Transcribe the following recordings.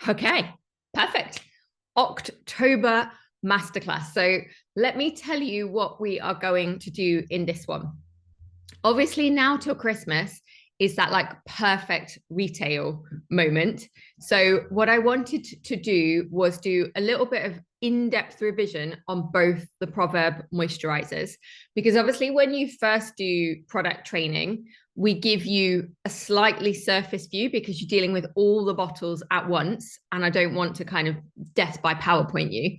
Okay, perfect. October masterclass. So let me tell you what we are going to do in this one. Obviously, now till Christmas is that like perfect retail moment. So what I wanted to do was do a little bit of in-depth revision on both the Proverb moisturizers, because obviously when you first do product training, we give you a slightly surface view because you're dealing with all the bottles at once. And I don't want to kind of death by PowerPoint you.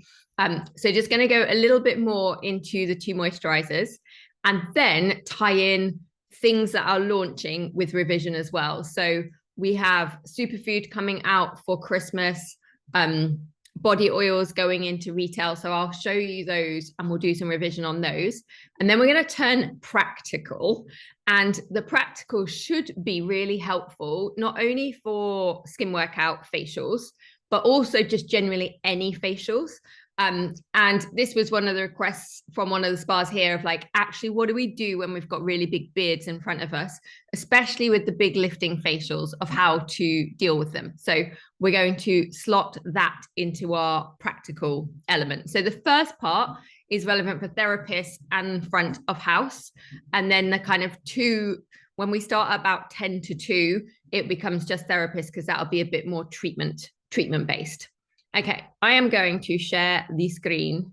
So just going to go a little bit more into the two moisturizers and then tie in things that are launching with revision as well. So we have superfood coming out for Christmas, body oils going into retail. So I'll show you those and we'll do some revision on those. And then we're going to turn practical. And the practical should be really helpful, not only for skin workout facials, but also just generally any facials. And this was one of the requests from one of the spas here of like, actually, what do we do when we've got really big beards in front of us, especially with the big lifting facials, of how to deal with them. So we're going to slot that into our practical element. So the first part is relevant for therapists and front of house. And then the kind of two, when we start about 10 to 2, it becomes just therapists because that'll be a bit more treatment based. Okay, I am going to share the screen.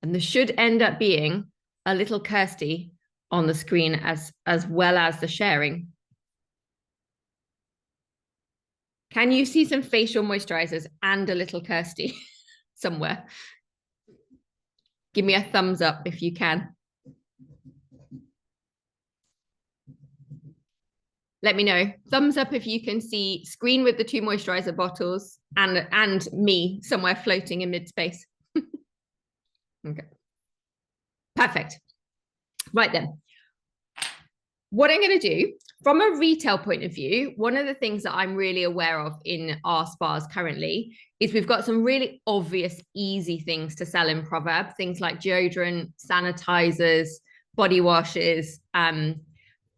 And there should end up being a little Kirsty on the screen as well as the sharing. Can you see some facial moisturizers and a little Kirsty somewhere? Give me a thumbs up if you can. Let me know. Thumbs up if you can see screen with the two moisturizer bottles and me somewhere floating in mid-space. Okay. Perfect. Right then. What I'm going to do from a retail point of view, one of the things that I'm really aware of in our spas currently is we've got some really obvious, easy things to sell in Proverb, things like deodorant, sanitizers, body washes,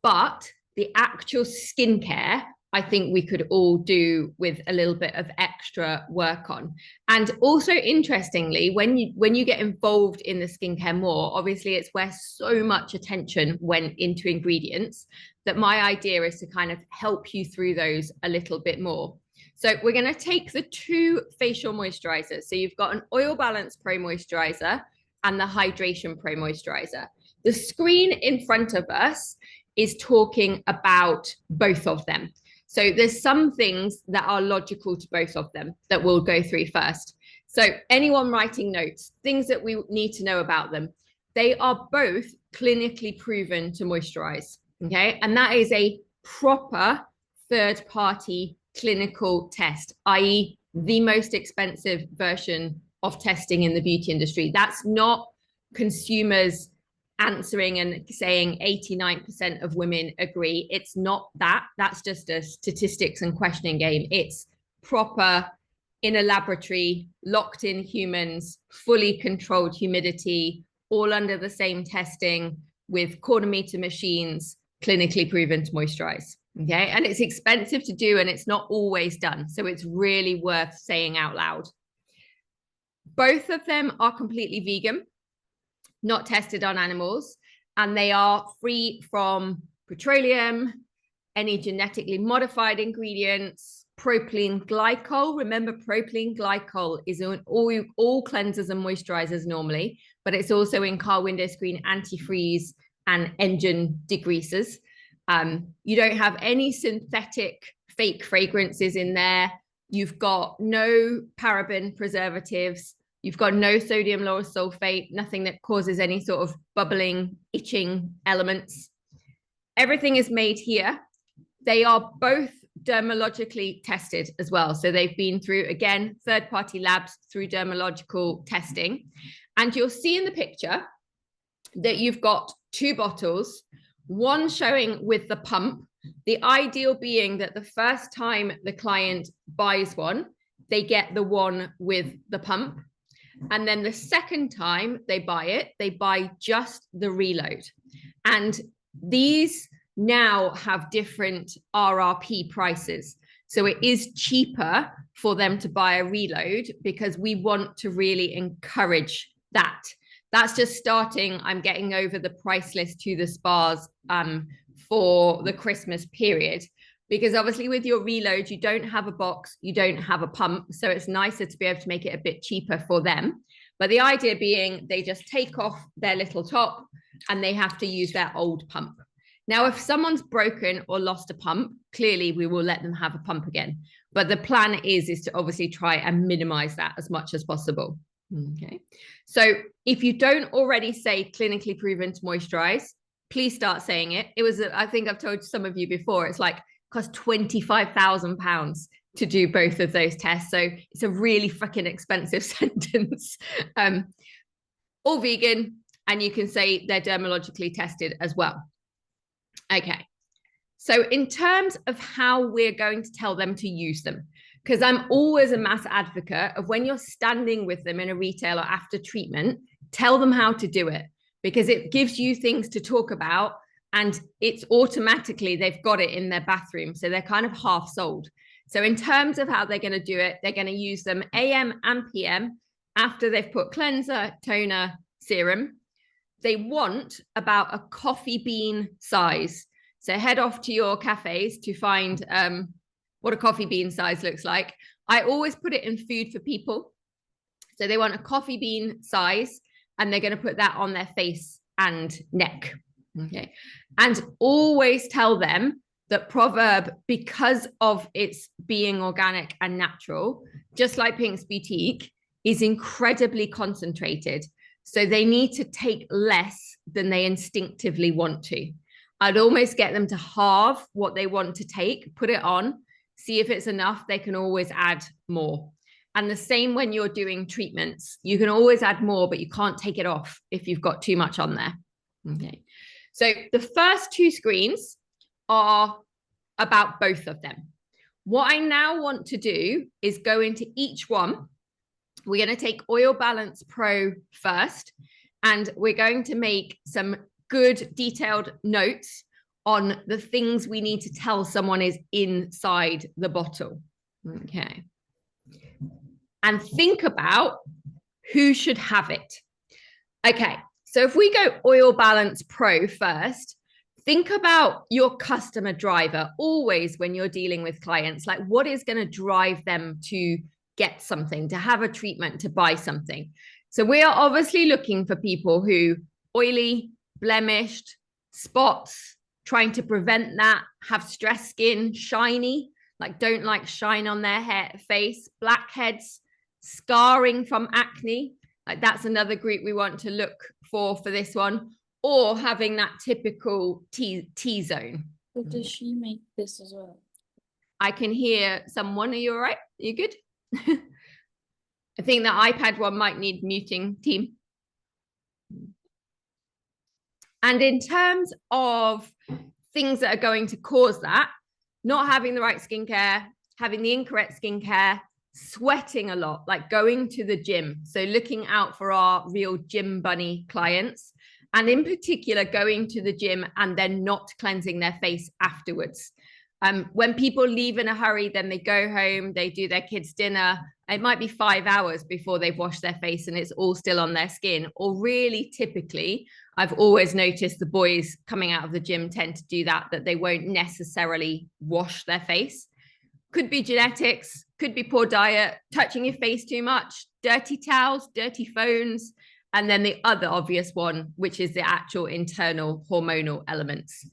but the actual skincare, I think we could all do with a little bit of extra work on. And also, interestingly, when you get involved in the skincare more, obviously it's where so much attention went into ingredients, that my idea is to kind of help you through those a little bit more. So we're going to take the two facial moisturizers. So you've got an Oil Balance Pro Moisturizer and the Hydration Pro Moisturizer. The screen in front of us is talking about both of them. So there's some things that are logical to both of them that we'll go through first. So anyone writing notes, things that we need to know about them, they are both clinically proven to moisturize, okay? And that is a proper third-party clinical test, i.e. the most expensive version of testing in the beauty industry. That's not consumers answering and saying 89% of women agree. It's not that. That's just a statistics and questioning game. It's proper in a laboratory, locked in humans, fully controlled humidity, all under the same testing with corner meter machines, clinically proven to moisturize. Okay. And it's expensive to do and it's not always done. So it's really worth saying out loud. Both of them are completely vegan, not tested on animals, and they are free from petroleum, any genetically modified ingredients, propylene glycol. Remember, propylene glycol is in all cleansers and moisturizers normally, but it's also in car window screen antifreeze and engine degreasers. You don't have any synthetic fake fragrances in there. You've got no paraben preservatives. You've got no sodium lauryl sulfate, nothing that causes any sort of bubbling, itching elements. Everything is made here. They are both dermatologically tested as well. So they've been through, again, third-party labs through dermatological testing. And you'll see in the picture that you've got two bottles, one showing with the pump, the ideal being that the first time the client buys one, they get the one with the pump. And then the second time they buy it, they buy just the reload. And these now have different RRP prices. So it is cheaper for them to buy a reload because we want to really encourage that. That's just starting. I'm getting over the price list to the spas for the Christmas period, because obviously with your reload, you don't have a box, you don't have a pump. So it's nicer to be able to make it a bit cheaper for them. But the idea being they just take off their little top and they have to use their old pump. Now, if someone's broken or lost a pump, clearly we will let them have a pump again. But the plan is to obviously try and minimize that as much as possible. Okay. So if you don't already say clinically proven to moisturize, please start saying it. It was, I think I've told some of you before, it's like cost £25,000 to do both of those tests. So it's a really freaking expensive sentence. All vegan, and you can say they're dermatologically tested as well. Okay. So in terms of how we're going to tell them to use them, because I'm always a mass advocate of when you're standing with them in a retailer after treatment, tell them how to do it, because it gives you things to talk about and it's automatically they've got it in their bathroom. So they're kind of half sold. So in terms of how they're going to do it, they're going to use them AM and PM after they've put cleanser, toner, serum. They want about a coffee bean size. So head off to your cafes to find what a coffee bean size looks like. I always put it in food for people. So they want a coffee bean size, and they're going to put that on their face and neck. Okay. And always tell them that Proverb, because of its being organic and natural, just like Pink's Boutique, is incredibly concentrated. So they need to take less than they instinctively want to. I'd almost get them to halve what they want to take, put it on, see if it's enough. They can always add more. And the same when you're doing treatments, you can always add more, but you can't take it off if you've got too much on there. Okay. So the first two screens are about both of them. What I now want to do is go into each one. We're going to take Oil Balance Pro first, and we're going to make some good detailed notes on the things we need to tell someone is inside the bottle. Okay. And think about who should have it. Okay. So if we go Oil Balance Pro first, think about your customer driver always when you're dealing with clients, like what is going to drive them to get something, to have a treatment, to buy something. So we are obviously looking for people who oily, blemished, spots, trying to prevent that, have stressed skin, shiny, like don't like shine on their face, blackheads, scarring from acne. Like that's another group we want to look for this one, or having that typical T-zone. But does she make this as well? I can hear someone. Are you all right? Are you good? I think the iPad one might need muting, team. And in terms of things that are going to cause that, not having the right skincare, having the incorrect skincare, sweating a lot, like going to the gym. So looking out for our real gym bunny clients, and in particular, going to the gym and then not cleansing their face afterwards. When people leave in a hurry, then they go home, they do their kids' dinner. It might be 5 hours before they've washed their face and it's all still on their skin. Or really, typically, I've always noticed the boys coming out of the gym tend to do that they won't necessarily wash their face. Could be genetics, could be poor diet, touching your face too much, dirty towels, dirty phones, and then the other obvious one, which is the actual internal hormonal elements.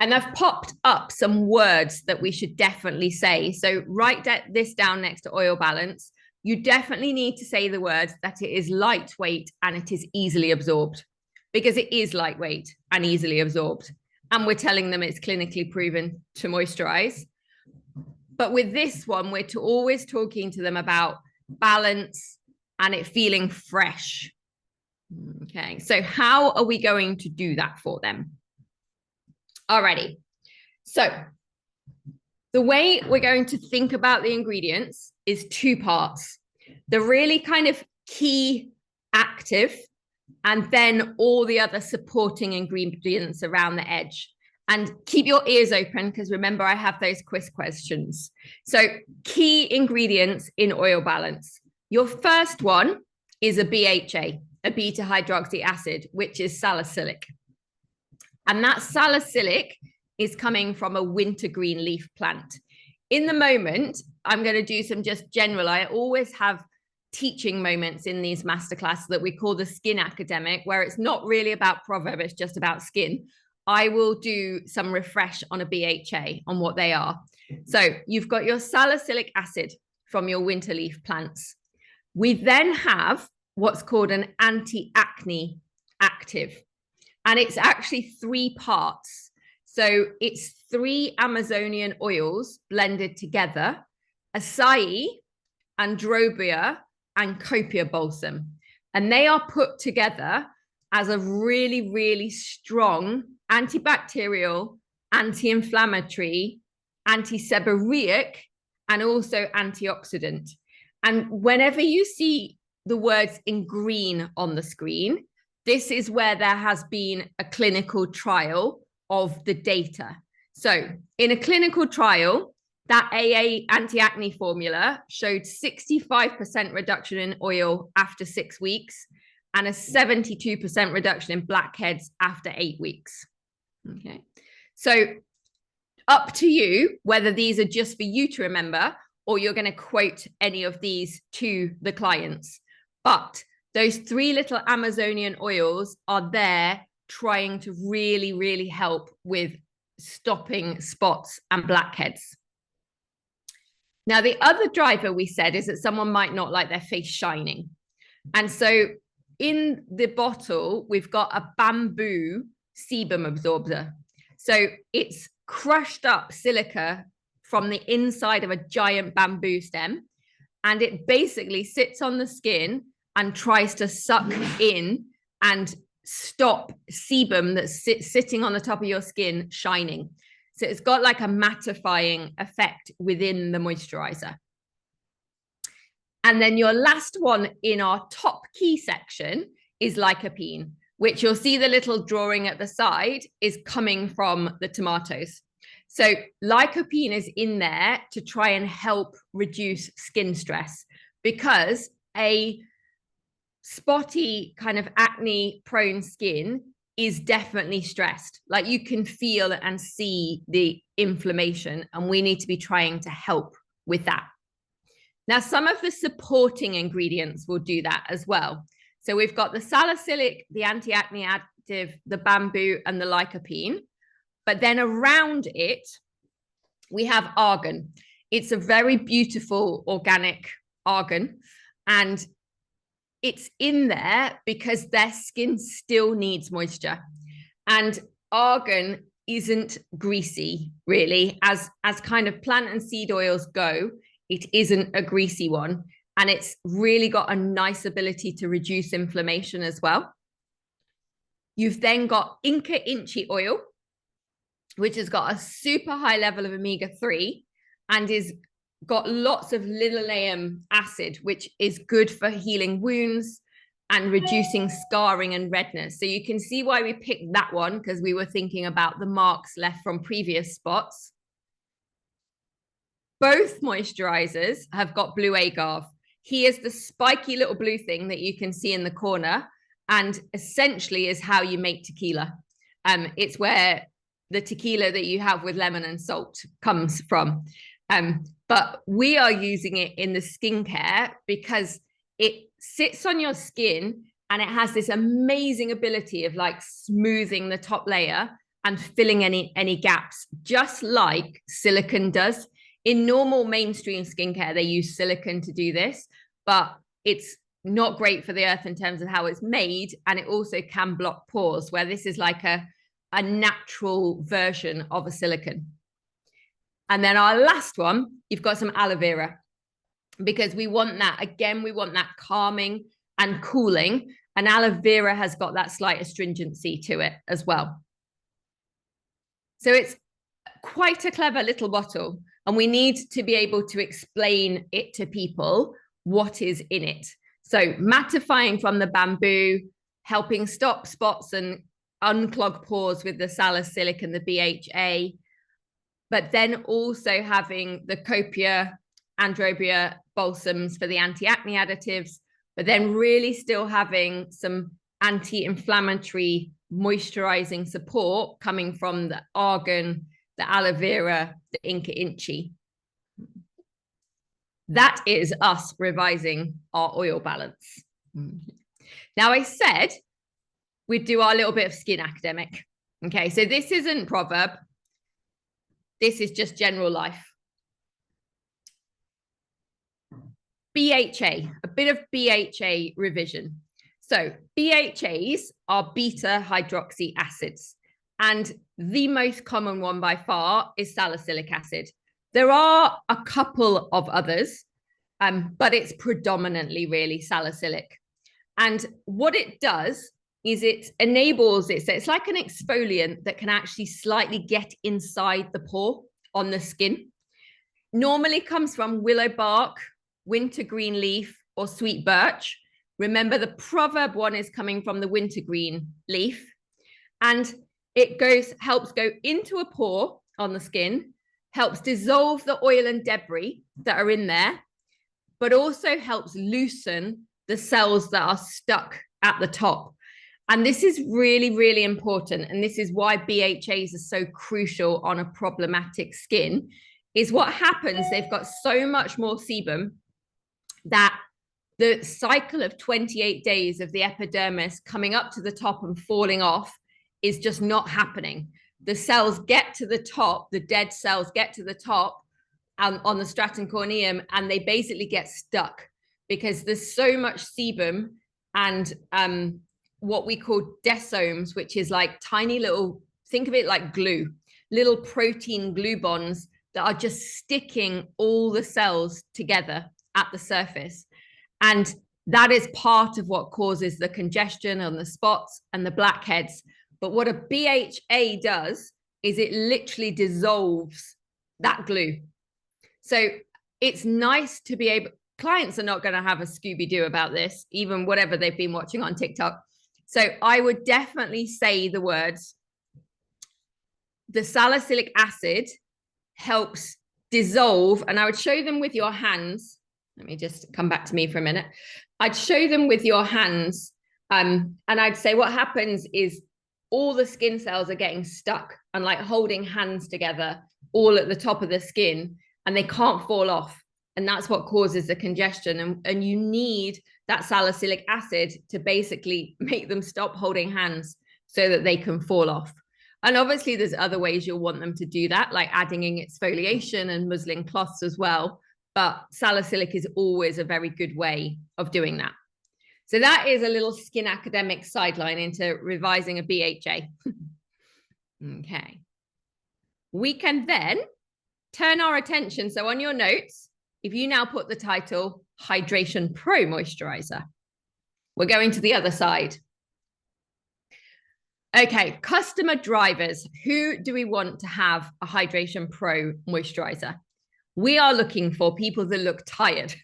And I've popped up some words that we should definitely say. So write this down next to Oil Balance. You definitely need to say the words that it is lightweight and it is easily absorbed, because it is lightweight and easily absorbed. And we're telling them it's clinically proven to moisturize. But with this one, we're always talking to them about balance and it feeling fresh. Okay, so how are we going to do that for them? Alrighty, so the way we're going to think about the ingredients is two parts. The really kind of key active, and then all the other supporting ingredients around the edge. And keep your ears open because remember, I have those quiz questions. So key ingredients in oil balance. Your first one is a BHA, a beta hydroxy acid, which is salicylic. And that salicylic is coming from a wintergreen leaf plant. In the moment, I'm going to do some just general. I always have teaching moments in these masterclasses that we call the skin academic, where it's not really about Proverb, it's just about skin. I will do some refresh on a BHA on what they are. So you've got your salicylic acid from your winter leaf plants. We then have what's called an anti-acne active, and it's actually 3 parts. So it's 3 Amazonian oils blended together: acai, androbia, and copia balsam. And they are put together as a really, really strong antibacterial, anti-inflammatory, anti-seborrheic, and also antioxidant. And whenever you see the words in green on the screen, this is where there has been a clinical trial of the data. So in a clinical trial, that AA anti-acne formula showed 65% reduction in oil after 6 weeks and a 72% reduction in blackheads after 8 weeks. Okay, so up to you whether these are just for you to remember or you're going to quote any of these to the clients. But those 3 little Amazonian oils are there trying to really, really help with stopping spots and blackheads. Now, the other driver we said is that someone might not like their face shining. And so in the bottle, we've got a bamboo sebum absorber. So it's crushed up silica from the inside of a giant bamboo stem, and it basically sits on the skin and tries to suck in and stop sebum that's sitting on the top of your skin shining. So it's got like a mattifying effect within the moisturizer. And then your last one in our top key section is lycopene, which you'll see the little drawing at the side is coming from the tomatoes. So lycopene is in there to try and help reduce skin stress, because a spotty kind of acne prone skin is definitely stressed. Like you can feel and see the inflammation, and we need to be trying to help with that. Now, some of the supporting ingredients will do that as well. So we've got the salicylic, the anti-acne active, the bamboo, and the lycopene. But then around it, we have argan. It's a very beautiful organic argan, and it's in there because their skin still needs moisture. And argan isn't greasy, really, as kind of plant and seed oils go. It isn't a greasy one, and it's really got a nice ability to reduce inflammation as well. You've then got Inca Inchi oil, which has got a super high level of omega-3 and is got lots of linoleic acid, which is good for healing wounds and reducing scarring and redness. So you can see why we picked that one, because we were thinking about the marks left from previous spots. Both moisturizers have got blue agave. Here's the spiky little blue thing that you can see in the corner, and essentially is how you make tequila. It's where the tequila that you have with lemon and salt comes from. But we are using it in the skincare because it sits on your skin and it has this amazing ability of like smoothing the top layer and filling any gaps, just like silicone does. In normal mainstream skincare, they use silicone to do this, but it's not great for the earth in terms of how it's made. And it also can block pores, where this is like a natural version of a silicone. And then our last one, you've got some aloe vera, because we want that, again, we want that calming and cooling. And aloe vera has got that slight astringency to it as well. So it's quite a clever little bottle, and we need to be able to explain it to people what is in it. So mattifying from the bamboo, helping stop spots and unclog pores with the salicylic and the BHA, but then also having the copia, androbia balsams for the anti-acne additives, but then really still having some anti-inflammatory moisturizing support coming from the argan, the aloe vera, the Inca Inchi. That is us revising our oil balance. Now, I said we'd do our little bit of skin academic. Okay, so this isn't Proverb. This is just general life. BHA, a bit of BHA revision. So BHAs are beta hydroxy acids, and the most common one by far is salicylic acid. There are a couple of others, but it's predominantly really salicylic. And what it does is it enables it. So it's like an exfoliant that can actually slightly get inside the pore on the skin. Normally comes from willow bark, wintergreen leaf, or sweet birch. Remember, the Proverb one is coming from the wintergreen leaf. And it helps go into a pore on the skin, helps dissolve the oil and debris that are in there, but also helps loosen the cells that are stuck at the top. And this is really, really important. And this is why BHAs are so crucial on a problematic skin, is what happens, they've got so much more sebum that the cycle of 28 days of the epidermis coming up to the top and falling off is just not happening. The cells get to the top, the dead cells get to the top on the stratum corneum, and they basically get stuck because there's so much sebum and what we call desomes, which is like tiny little, think of it like glue, little protein glue bonds that are just sticking all the cells together at the surface. And that is part of what causes the congestion on the spots and the blackheads. But what a BHA does is it literally dissolves that glue. So it's nice to be able, clients are not going to have a Scooby-Doo about this, even whatever they've been watching on TikTok. So I would definitely say the words, the salicylic acid helps dissolve, and I would show them with your hands. Let me just come back to me for a minute. I'd show them with your hands, and I'd say what happens is all the skin cells are getting stuck and like holding hands together all at the top of the skin, and they can't fall off. And that's what causes the congestion. And you need that salicylic acid to basically make them stop holding hands so that they can fall off. And obviously there's other ways you'll want them to do that, like adding in exfoliation and muslin cloths as well. But salicylic is always a very good way of doing that. So that is a little skin academic sideline into revising a BHA. Okay. We can then turn our attention. So on your notes, if you now put the title Hydration Pro Moisturizer, we're going to the other side. Okay, customer drivers. Who do we want to have a Hydration Pro Moisturizer? We are looking for people that look tired,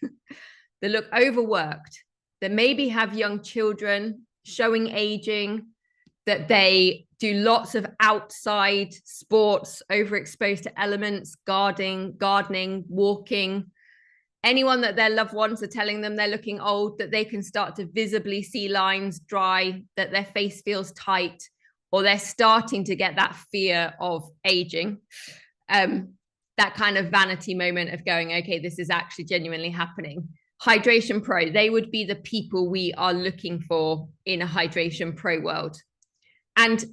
that look overworked, that maybe have young children, showing aging, that they do lots of outside sports, overexposed to elements, gardening, walking. Anyone that their loved ones are telling them they're looking old, that they can start to visibly see lines dry, that their face feels tight, or they're starting to get that fear of aging. That kind of vanity moment of going, okay, this is actually genuinely happening. Hydration Pro, they would be the people we are looking for in a Hydration Pro world. And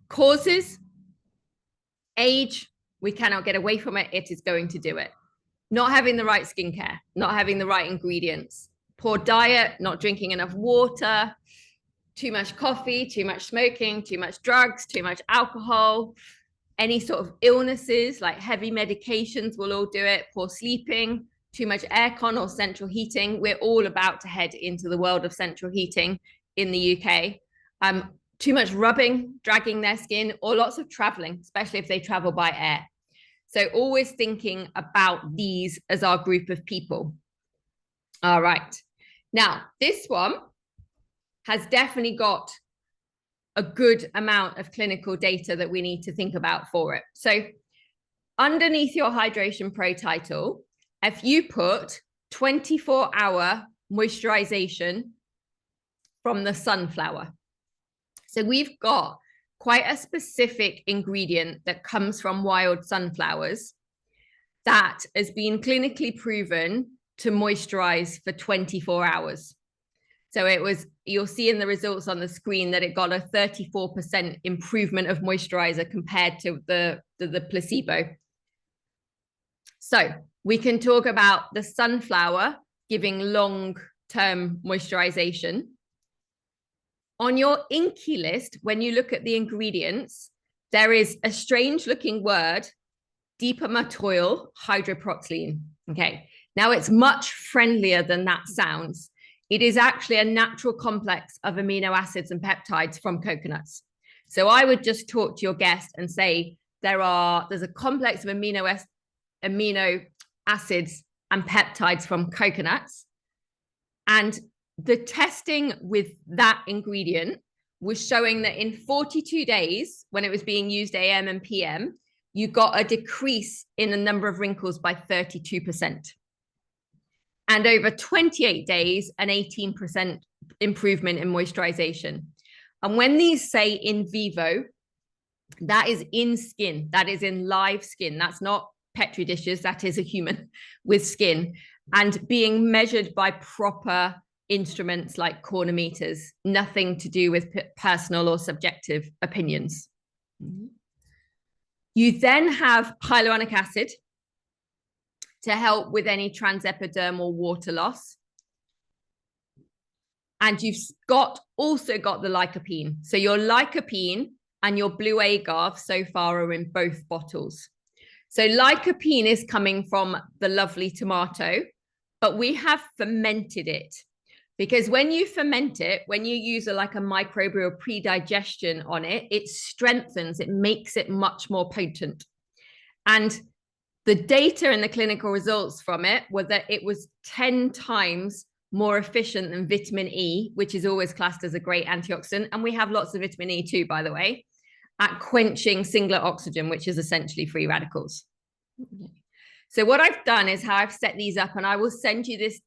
causes, age, we cannot get away from it. It is going to do it. Not having the right skincare, not having the right ingredients, poor diet, not drinking enough water, too much coffee, too much smoking, too much drugs, too much alcohol, any sort of illnesses like heavy medications will all do it, poor sleeping, too much aircon or central heating. We're all about to head into the world of central heating in the UK. Too much rubbing, dragging their skin, or lots of traveling, especially if they travel by air. So always thinking about these as our group of people. All right. Now, this one has definitely got a good amount of clinical data that we need to think about for it. So underneath your Hydration Pro title, if you put 24-hour moisturization from the sunflower. So we've got quite a specific ingredient that comes from wild sunflowers that has been clinically proven to moisturize for 24 hours. So you'll see in the results on the screen that it got a 34% improvement of moisturizer compared to the placebo. So we can talk about the sunflower giving long-term moisturization. On your INCI list, when you look at the ingredients, there is a strange looking word, dipermatyl hydroxyproline. Okay, now it's much friendlier than that sounds. It is actually a natural complex of amino acids and peptides from coconuts. So I would just talk to your guest and say there's a complex of amino acids and peptides from coconuts. And the testing with that ingredient was showing that in 42 days, when it was being used AM and PM, you got a decrease in the number of wrinkles by 32%. And over 28 days, an 18% improvement in moisturization. And when these say in vivo, that is in skin, that is in live skin. That's not Petri dishes, that is a human with skin, and being measured by proper instruments like cornometers, nothing to do with personal or subjective opinions. You then have hyaluronic acid to help with any transepidermal water loss. And you've also got the lycopene. So your lycopene and your blue agave so far are in both bottles. So lycopene is coming from the lovely tomato, but we have fermented it. Because when you ferment it, when you use a microbial pre-digestion on it, it strengthens, it makes it much more potent. And the data and the clinical results from it were that it was 10 times more efficient than vitamin E, which is always classed as a great antioxidant. And we have lots of vitamin E too, by the way, at quenching singlet oxygen, which is essentially free radicals. So what I've done is how I've set these up, and I will send you this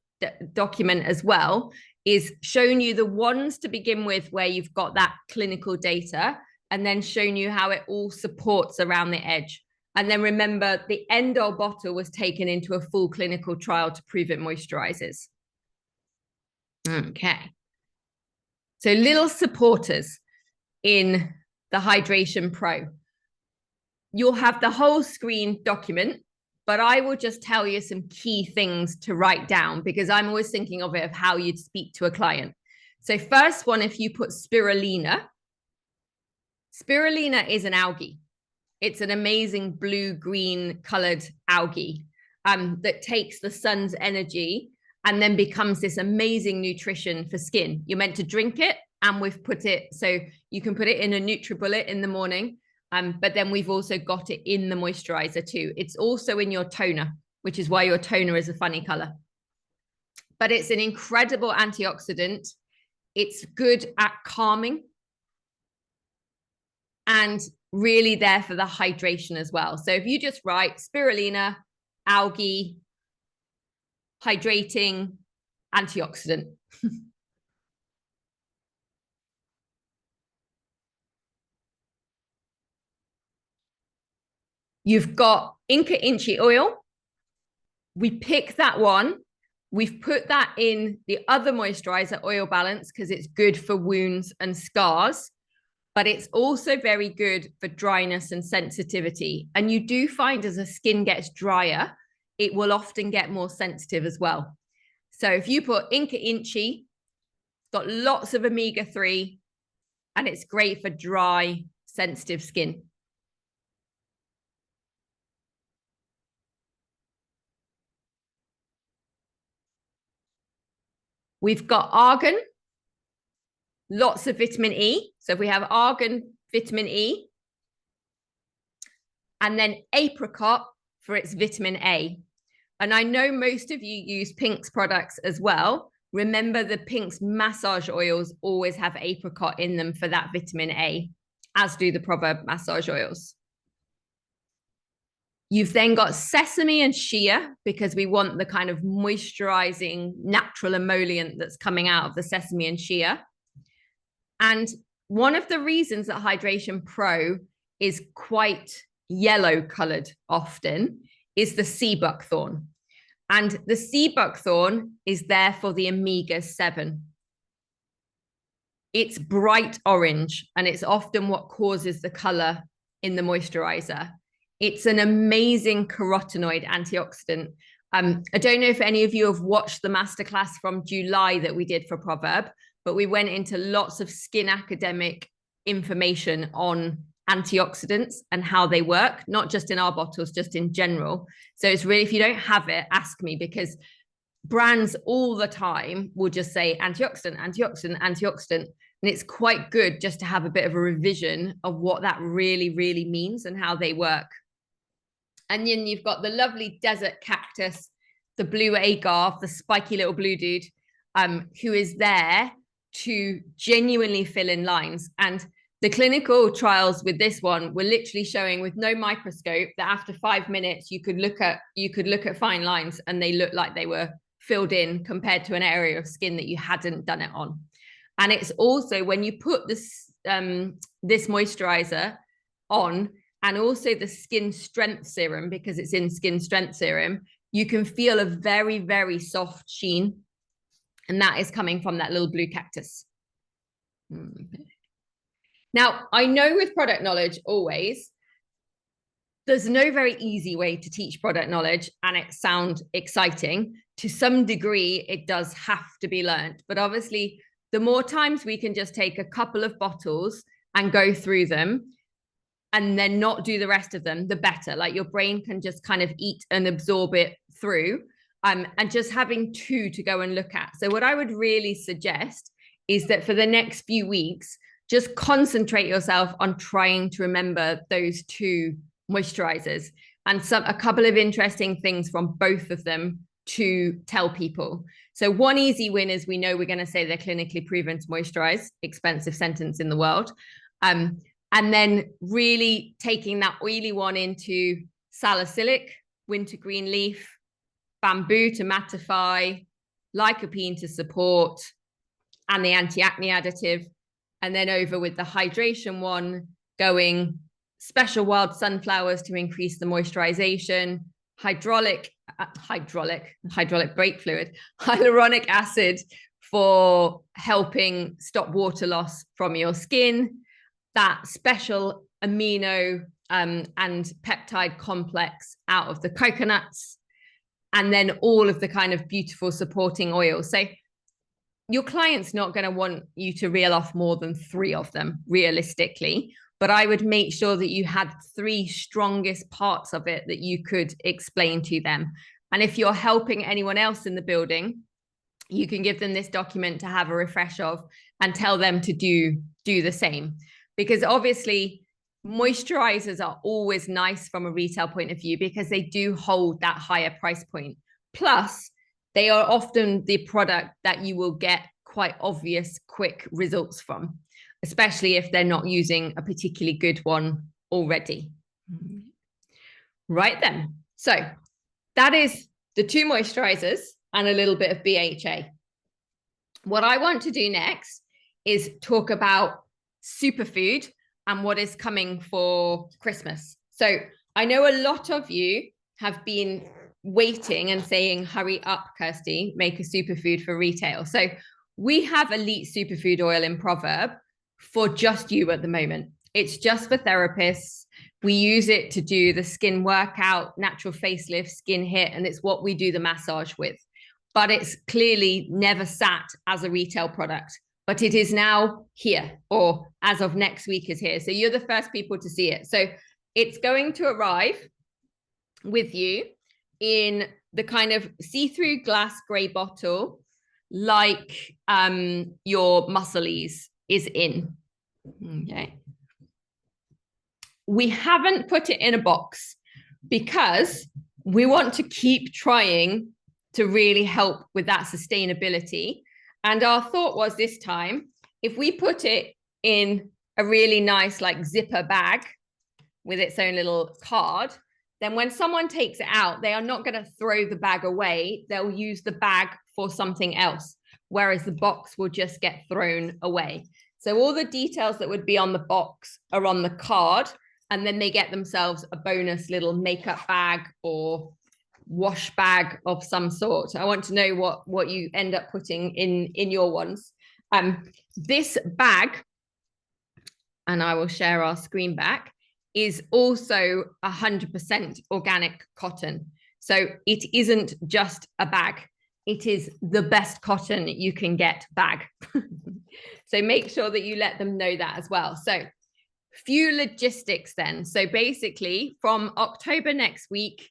document as well, is shown you the ones to begin with where you've got that clinical data, and then shown you how it all supports around the edge. And then remember, the end-all bottle was taken into a full clinical trial to prove it moisturizes. Okay. So little supporters in the Hydration Pro. You'll have the whole screen document, but I will just tell you some key things to write down because I'm always thinking of it of how you'd speak to a client. So first one, if you put spirulina, spirulina is an algae. It's an amazing blue-green colored algae that takes the sun's energy and then becomes this amazing nutrition for skin. You're meant to drink it, and we've put it, so you can put it in a NutriBullet in the morning, but then we've also got it in the moisturizer too. It's also in your toner, which is why your toner is a funny color. But it's an incredible antioxidant. It's good at calming and really there for the hydration as well. So if you just write spirulina, algae, hydrating, antioxidant. You've got Inca Inchi oil. We pick that one. We've put that in the other moisturizer, Oil Balance, because it's good for wounds and scars, but it's also very good for dryness and sensitivity. And you do find as the skin gets drier, it will often get more sensitive as well. So if you put Inca Inchi, it's got lots of omega-3, and it's great for dry, sensitive skin. We've got argan, lots of vitamin E. So if we have argan, vitamin E, and then apricot for its vitamin A. And I know most of you use Pink's products as well, remember the Pink's massage oils always have apricot in them for that vitamin A, as do the Proverb massage oils. You've then got sesame and shea because we want the kind of moisturizing natural emollient that's coming out of the sesame and shea. And one of the reasons that Hydration Pro is quite yellow colored often is the sea buckthorn. And the sea buckthorn is there for the omega-7. It's bright orange, and it's often what causes the color in the moisturizer. It's an amazing carotenoid antioxidant. I don't know if any of you have watched the masterclass from July that we did for Proverb, but we went into lots of skin academic information on antioxidants and how they work, not just in our bottles, just in general. So it's really, if you don't have it, ask me, because brands all the time will just say antioxidant, antioxidant, antioxidant. And it's quite good just to have a bit of a revision of what that really, really means and how they work. And then you've got the lovely desert cactus, the blue agave, the spiky little blue dude, who is there to genuinely fill in lines. And the clinical trials with this one were literally showing with no microscope that after 5 minutes, you could look at fine lines and they looked like they were filled in compared to an area of skin that you hadn't done it on. And it's also when you put this, this moisturizer on, and also the skin strength serum, because it's in skin strength serum, you can feel a very, very soft sheen. And that is coming from that little blue cactus. Now, I know with product knowledge, always, there's no very easy way to teach product knowledge and it sounds exciting. To some degree, it does have to be learned. But obviously, the more times we can just take a couple of bottles and go through them, and then not do the rest of them, the better. Like your brain can just kind of eat and absorb it through, and just having 2 to go and look at. So what I would really suggest is that for the next few weeks, just concentrate yourself on trying to remember those 2 moisturizers and a couple of interesting things from both of them to tell people. So one easy win is we know we're going to say they're clinically proven to moisturize, expensive sentence in the world. And then really taking that oily one into salicylic, wintergreen leaf, bamboo to mattify, lycopene to support, and the anti-acne additive. And then over with the hydration one, going special wild sunflowers to increase the moisturization, hyaluronic brake fluid, hyaluronic acid for helping stop water loss from your skin, that special amino and peptide complex out of the coconuts, and then all of the kind of beautiful supporting oils. So your client's not going to want you to reel off more than 3 of them realistically, but I would make sure that you had 3 strongest parts of it that you could explain to them. And if you're helping anyone else in the building, you can give them this document to have a refresh of and tell them to do the same. Because obviously moisturizers are always nice from a retail point of view because they do hold that higher price point. Plus, they are often the product that you will get quite obvious, quick results from, especially if they're not using a particularly good one already. Right then. So that is the 2 moisturizers and a little bit of BHA. What I want to do next is talk about superfood and what is coming for Christmas. So I know a lot of you have been waiting and saying, hurry up, Kirsty, make a superfood for retail. So we have elite superfood oil in Proverb for just you at the moment. It's just for therapists. We use it to do the skin workout, natural facelift, skin hit, and it's what we do the massage with. But it's clearly never sat as a retail product. But it is now here, or as of next week is here. So you're the first people to see it. So it's going to arrive with you in the kind of see-through glass gray bottle, like your Muscleys is in. Okay. We haven't put it in a box because we want to keep trying to really help with that sustainability. And our thought was this time, if we put it in a really nice like zipper bag with its own little card, then when someone takes it out, they are not going to throw the bag away. They'll use the bag for something else, whereas the box will just get thrown away. So all the details that would be on the box are on the card, and then they get themselves a bonus little makeup bag or wash bag of some sort. I want to know what you end up putting in your ones. This bag, and I will share our screen back, is also 100% organic cotton. So it isn't just a bag. It is the best cotton you can get bag. So make sure that you let them know that as well. So few logistics then. So basically from October next week,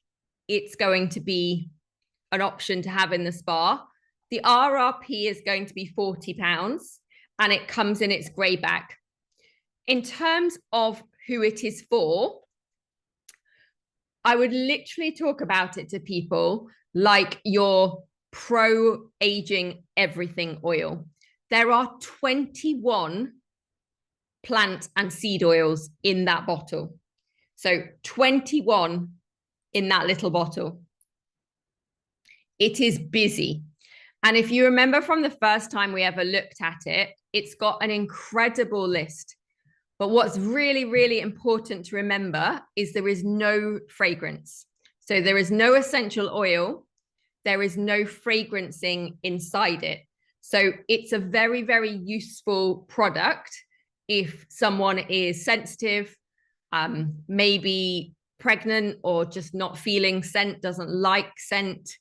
it's going to be an option to have in the spa. The RRP is going to be £40 and it comes in its grey bag. In terms of who it is for, I would literally talk about it to people like your pro-aging everything oil. There are 21 plant and seed oils in that bottle. So 21 in that little bottle. It is busy. And if you remember from the first time we ever looked at it, it's got an incredible list. But what's really, really important to remember is there is no fragrance. So there is no essential oil. There is no fragrancing inside it. So it's a very, very useful product if someone is sensitive, maybe pregnant or just not feeling scent, doesn't like scent.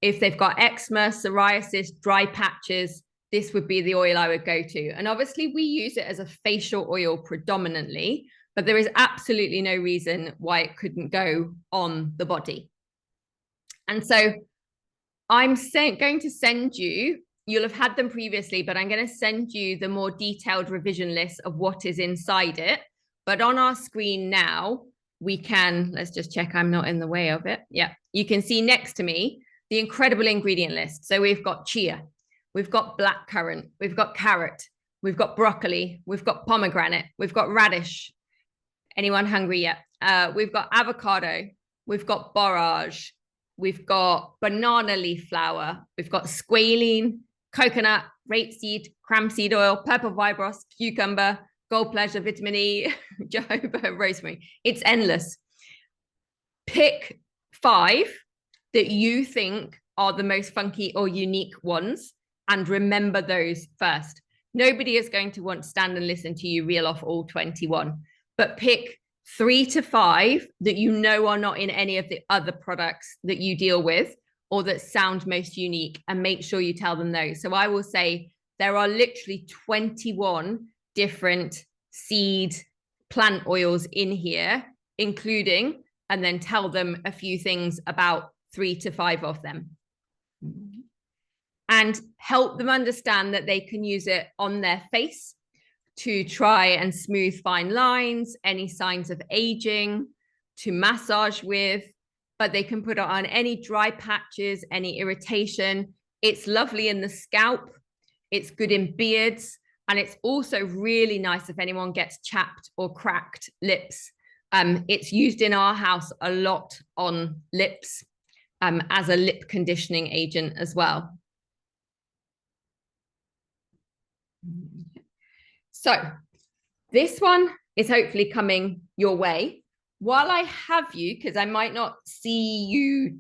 If they've got eczema, psoriasis, dry patches, this would be the oil I would go to. And obviously we use it as a facial oil predominantly, but there is absolutely no reason why it couldn't go on the body. And so I'm going to send you, you'll have had them previously, but I'm going to send you the more detailed revision list of what is inside it. But on our screen now, we can, let's just check I'm not in the way of it. Yeah, you can see next to me the incredible ingredient list. So we've got chia, we've got blackcurrant, we've got carrot, we've got broccoli, we've got pomegranate, we've got radish. Anyone hungry yet? We've got avocado, we've got borage, we've got banana leaf flower, we've got squalene, coconut, rapeseed, cranseed oil, purple fibrous, cucumber, gold pleasure, vitamin E, jojoba, rosemary. It's endless. Pick 5 that you think are the most funky or unique ones and remember those first. Nobody is going to want to stand and listen to you reel off all 21, but pick 3 to 5 that you know are not in any of the other products that you deal with or that sound most unique, and make sure you tell them those. So I will say there are literally 21 different seed plant oils in here, including, and then tell them a few things about 3 to 5 of them. And help them understand that they can use it on their face to try and smooth fine lines, any signs of aging, to massage with, but they can put it on any dry patches, any irritation. It's lovely in the scalp. It's good in beards. And it's also really nice if anyone gets chapped or cracked lips. It's used in our house a lot on lips as a lip conditioning agent as well. So this one is hopefully coming your way. While I have you, because I might not see you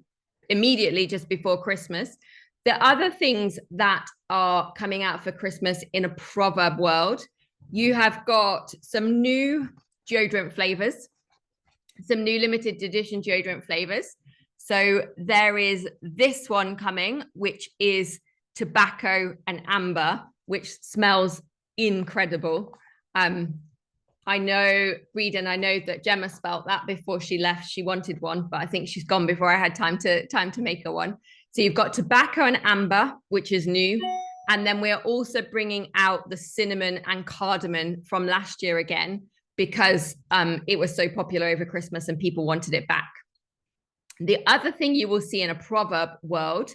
immediately just before Christmas, the other things that are coming out for Christmas in a Proverb world, you have got some new deodorant flavors, some new limited edition deodorant flavors. So there is this one coming, which is tobacco and amber, which smells incredible. I know, Breeden, I know that Gemma spelt that before she left. She wanted one, but I think she's gone before I had time to make her one. So you've got tobacco and amber, which is new. And then we're also bringing out the cinnamon and cardamom from last year again, because it was so popular over Christmas and people wanted it back. The other thing you will see in a Proverb world,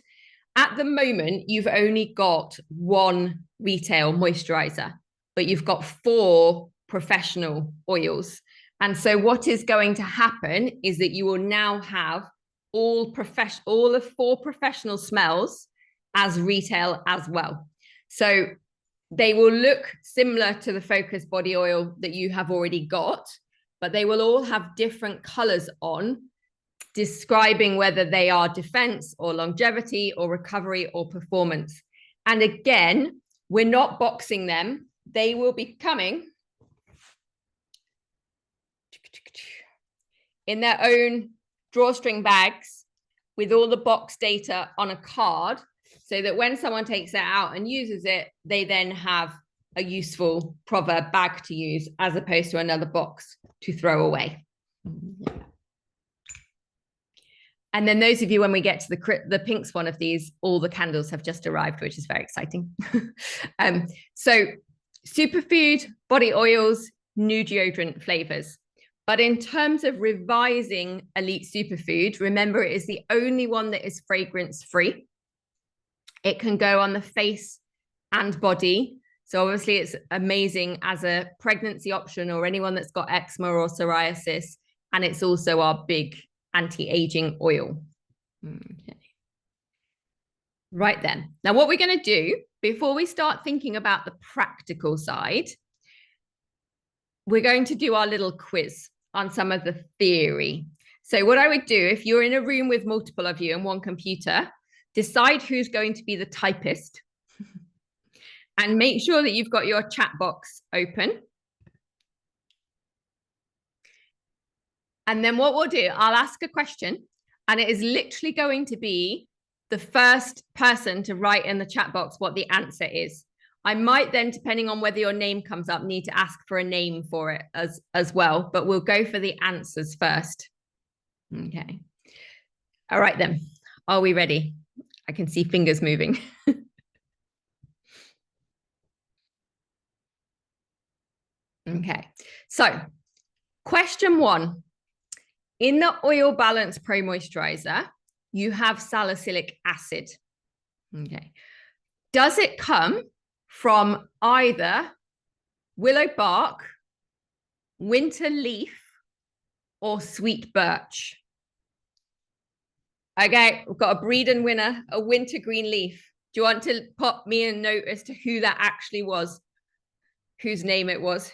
at the moment, you've only got one retail moisturizer, but you've got 4 professional oils. And so what is going to happen is that you will now have all of 4 professional smells as retail as well. So they will look similar to the Focus body oil that you have already got, but they will all have different colors on, describing whether they are defense or longevity or recovery or performance. And again, we're not boxing them. They will be coming in their own drawstring bags with all the box data on a card, so that when someone takes it out and uses it, they then have a useful Proverb bag to use, as opposed to another box to throw away. And then those of you, when we get to the pink one of these, all the candles have just arrived, which is very exciting. So superfood, body oils, new deodorant flavors. But in terms of revising Elite Superfood, remember it is the only one that is fragrance free. It can go on the face and body. So obviously it's amazing as a pregnancy option or anyone that's got eczema or psoriasis. And it's also our big anti-aging oil. Okay. Right then. Now what we're going to do before we start thinking about the practical side, we're going to do our little quiz on some of the theory. So what I would do, if you're in a room with multiple of you and one computer, decide who's going to be the typist and make sure that you've got your chat box open. And then what we'll do, I'll ask a question, and it is literally going to be the first person to write in the chat box what the answer is. I might then, depending on whether your name comes up, need to ask for a name for it as well, but we'll go for the answers first. Okay. All right then. Are we ready? I can see fingers moving. Okay. So question 1. In the Oil Balance Pro Moisturizer, you have salicylic acid. Okay. Does it come from either willow bark, winter leaf, or sweet birch? Okay, we've got a Breeden winner, a winter green leaf. Do you want to pop me a note as to who that actually was? Whose name it was?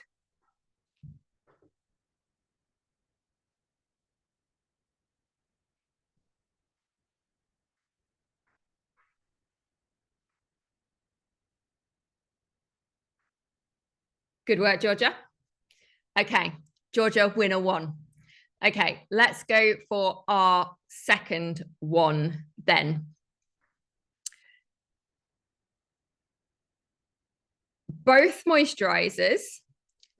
Good work, Georgia. Okay, Georgia, winner 1. Okay, let's go for our second one then. Both moisturizers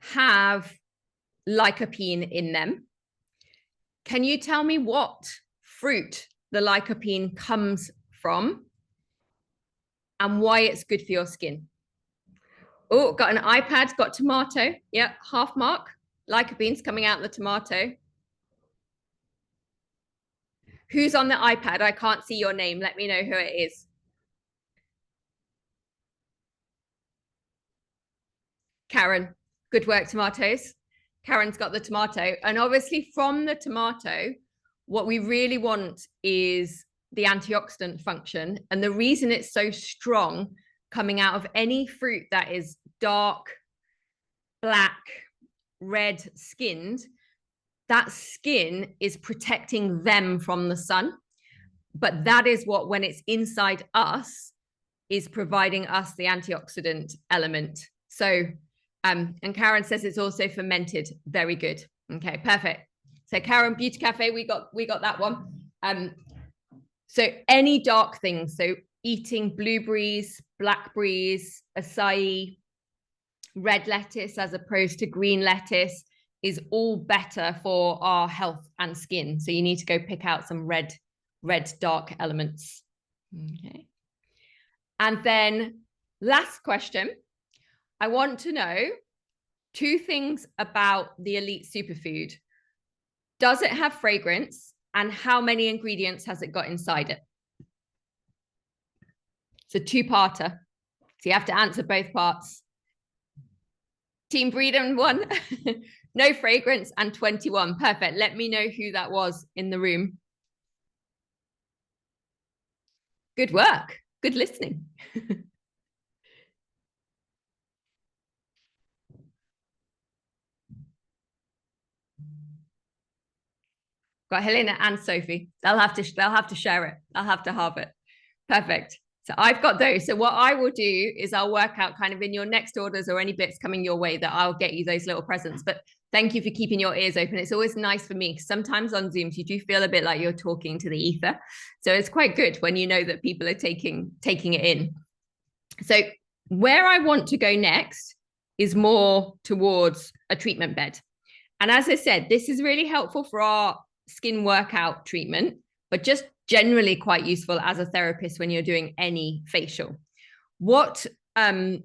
have lycopene in them. Can you tell me what fruit the lycopene comes from and why it's good for your skin? Oh, got an iPad, got tomato. Yep, half mark. Lycopene's coming out the tomato. Who's on the iPad? I can't see your name. Let me know who it is. Karen, good work, tomatoes. Karen's got the tomato. And obviously from the tomato, what we really want is the antioxidant function. And the reason it's so strong coming out of any fruit that is dark, black, red skinned, that skin is protecting them from the sun. But that is what, when it's inside us, is providing us the antioxidant element. So, and Karen says it's also fermented. Very good. Okay, perfect. So Karen, Beauty Cafe, we got that one. So any dark things, so eating blueberries, blackberries, acai, red lettuce as opposed to green lettuce is all better for our health and skin. So you need to go pick out some red dark elements. Okay. And then last question, I want to know 2 things about the Elite Superfood. Does it have fragrance and how many ingredients has it got inside it? It's a two-parter, so you have to answer both parts. Team Breeden 1, no fragrance, and 21. Perfect. Let me know who that was in the room. Good work. Good listening. Got Helena and Sophie. They'll have to share it. I'll have to halve it. Perfect. So I've got those. So what I will do is I'll work out kind of in your next orders or any bits coming your way that I'll get you those little presents. But thank you for keeping your ears open. It's always nice for me. Sometimes on Zooms, you do feel a bit like you're talking to the ether. So it's quite good when you know that people are taking it in. So where I want to go next is more towards a treatment bed. And as I said, this is really helpful for our skin workout treatment, but just generally quite useful as a therapist when you're doing any facial. What the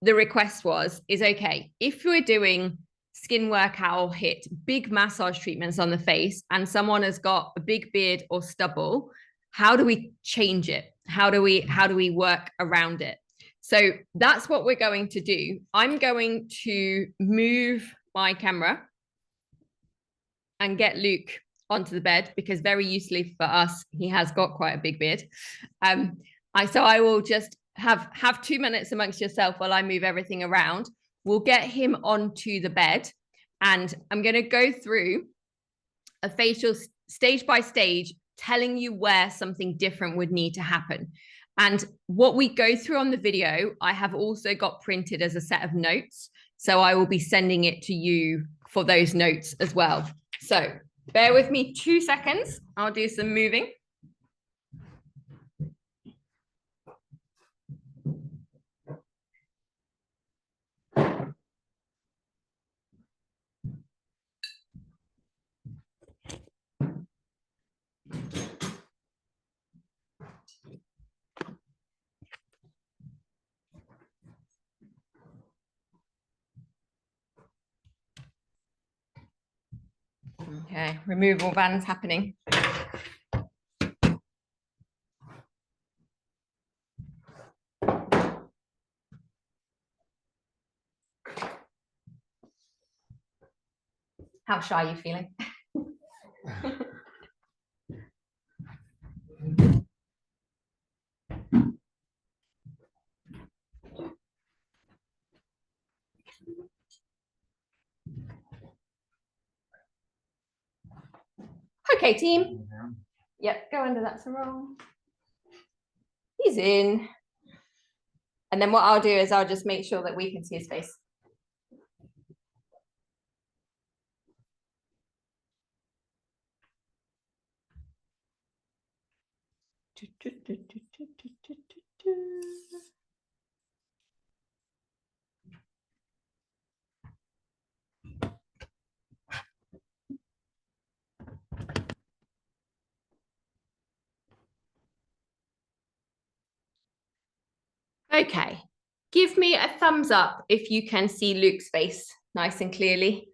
request is, okay, if we're doing skin workout or HIIT, big massage treatments on the face, and someone has got a big beard or stubble, how do we change it? How do we work around it? So that's what we're going to do. I'm going to move my camera and get Luke onto the bed, because very usefully for us, he has got quite a big beard. So I will just have 2 minutes amongst yourself while I move everything around. We'll get him onto the bed, and I'm going to go through a facial stage by stage, telling you where something different would need to happen. And what we go through on the video, I have also got printed as a set of notes. So I will be sending it to you for those notes as well. So bear with me 2 seconds. I'll do some moving. Okay, removal bands happening. How shy are you feeling? Okay, team. Yep, go under that sarong. He's in. And then what I'll do is I'll just make sure that we can see his face. Okay, give me a thumbs up if you can see Luke's face nice and clearly.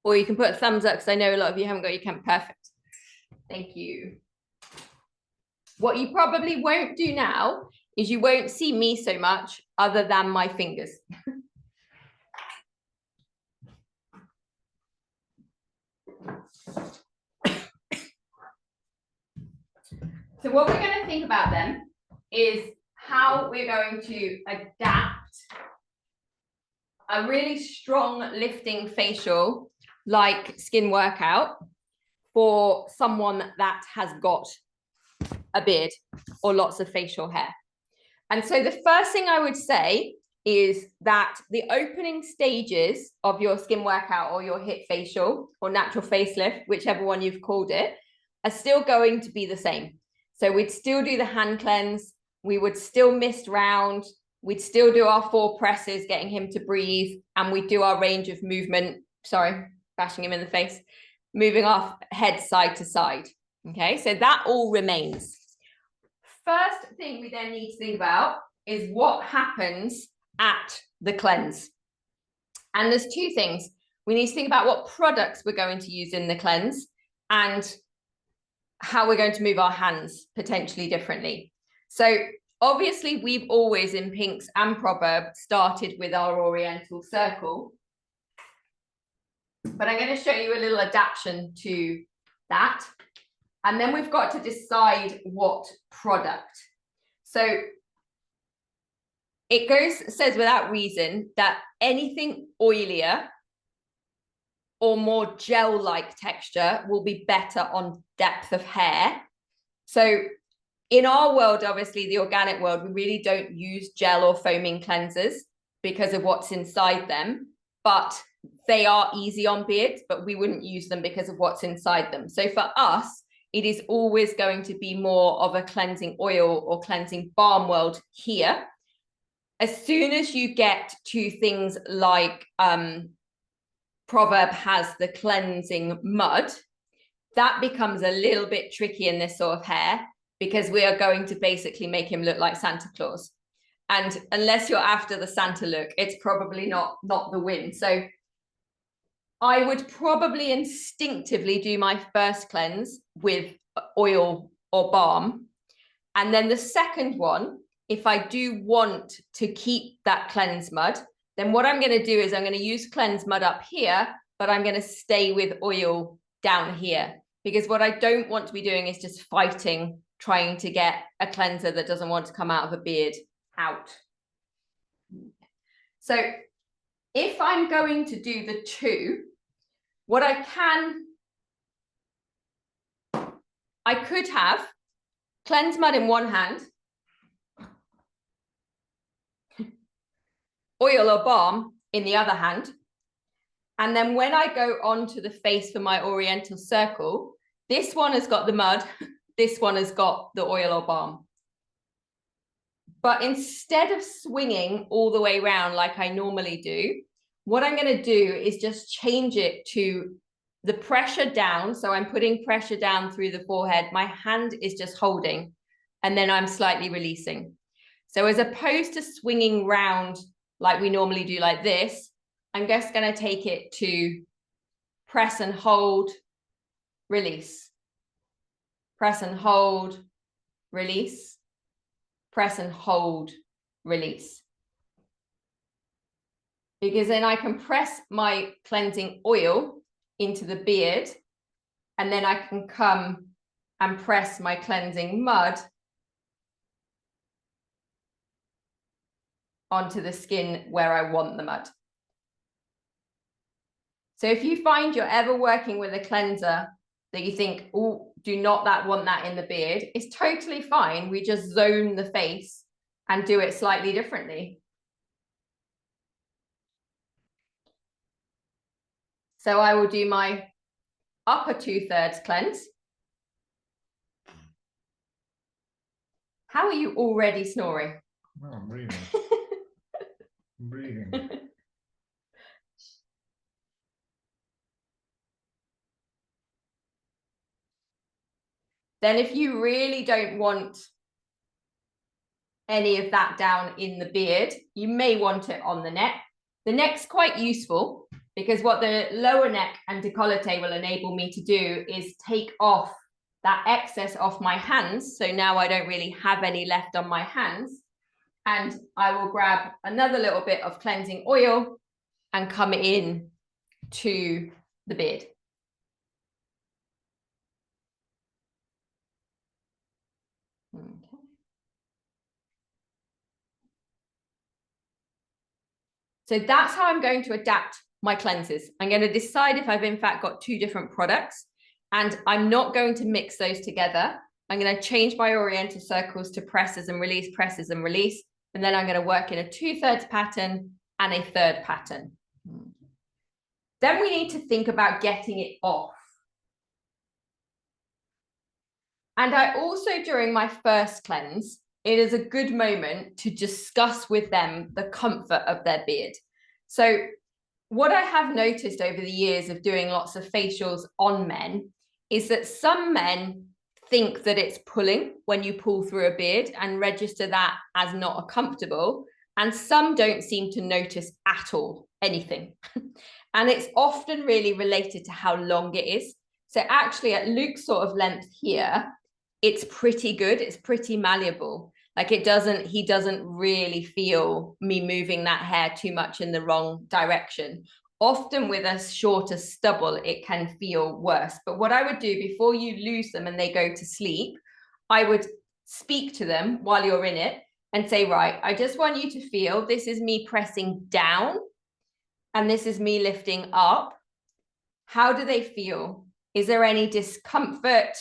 Or you can put a thumbs up, because I know a lot of you haven't got your camera perfect. Thank you. What you probably won't do now is you won't see me so much other than my fingers. So what we're going to think about then is how we're going to adapt a really strong lifting facial like skin workout for someone that has got a beard or lots of facial hair. And so the first thing I would say is that the opening stages of your skin workout or your HIIT facial or natural facelift, whichever one you've called it, are still going to be the same. So we'd still do the hand cleanse, we would still mist round, we'd still do our 4 presses, getting him to breathe, and we'd do our range of movement, sorry, bashing him in the face, moving our head side to side. Okay, so that all remains. First thing we then need to think about is what happens at the cleanse. And there's 2 things. we need to think about what products we're going to use in the cleanse and how we're going to move our hands potentially differently. So obviously we've always in Pinks and Proverb started with our Oriental circle, but I'm going to show you a little adaptation to that. And then we've got to decide what product. So it says without reason that anything oilier or more gel-like texture will be better on depth of hair. So in our world, obviously the organic world, we really don't use gel or foaming cleansers because of what's inside them, but they are easy on beards, but we wouldn't use them because of what's inside them. So for us, it is always going to be more of a cleansing oil or cleansing balm world here. As soon as you get to things like Proverb has the cleansing mud, that becomes a little bit tricky in this sort of hair, because we are going to basically make him look like Santa Claus. And unless you're after the Santa look, it's probably not the win. So I would probably instinctively do my first cleanse with oil or balm. And then the second one, if I do want to keep that cleanse mud, then what I'm going to do is I'm going to use cleanse mud up here, but I'm going to stay with oil down here, because what I don't want to be doing is just fighting, trying to get a cleanser that doesn't want to come out of a beard out. So if I'm going to do the two, what I could have cleanse mud in one hand, oil or balm in the other hand. And then when I go onto the face for my Oriental circle, this one has got the mud, this one has got the oil or balm. But instead of swinging all the way around like I normally do, what I'm going to do is just change it to the pressure down. So I'm putting pressure down through the forehead. My hand is just holding, and then I'm slightly releasing. So as opposed to swinging round like we normally do like this, I'm just going to take it to press and hold, release. Press and hold, release. Press and hold, release. Because then I can press my cleansing oil into the beard, and then I can come and press my cleansing mud onto the skin where I want the mud. So if you find you're ever working with a cleanser that you think, oh, do not want that in the beard, it's totally fine. We just zone the face and do it slightly differently. So I will do my upper 2/3 cleanse. How are you already snoring? No, I'm breathing. I'm breathing. Then if you really don't want any of that down in the beard, you may want it on the neck. The neck's quite useful, because what the lower neck and décolleté will enable me to do is take off that excess off my hands. So now I don't really have any left on my hands. And I will grab another little bit of cleansing oil and come in to the beard. Okay. So that's how I'm going to adapt my cleanses. I'm going to decide if I've in fact got two different products, and I'm not going to mix those together. I'm going to change my Oriental circles to presses and release, and then I'm going to work in a 2/3 pattern and a 1/3 pattern. Then we need to think about getting it off. And I also, during my first cleanse, it is a good moment to discuss with them the comfort of their beard. So what I have noticed over the years of doing lots of facials on men is that some men think that it's pulling when you pull through a beard and register that as not comfortable. and some don't seem to notice at all anything. And it's often really related to how long it is. So actually at Luke's sort of length here, it's pretty good. It's pretty malleable. Like he doesn't really feel me moving that hair too much in the wrong direction. Often with a shorter stubble, it can feel worse. But what I would do before you lose them and they go to sleep, I would speak to them while you're in it and say, right, I just want you to feel this is me pressing down and this is me lifting up. How do they feel? Is there any discomfort?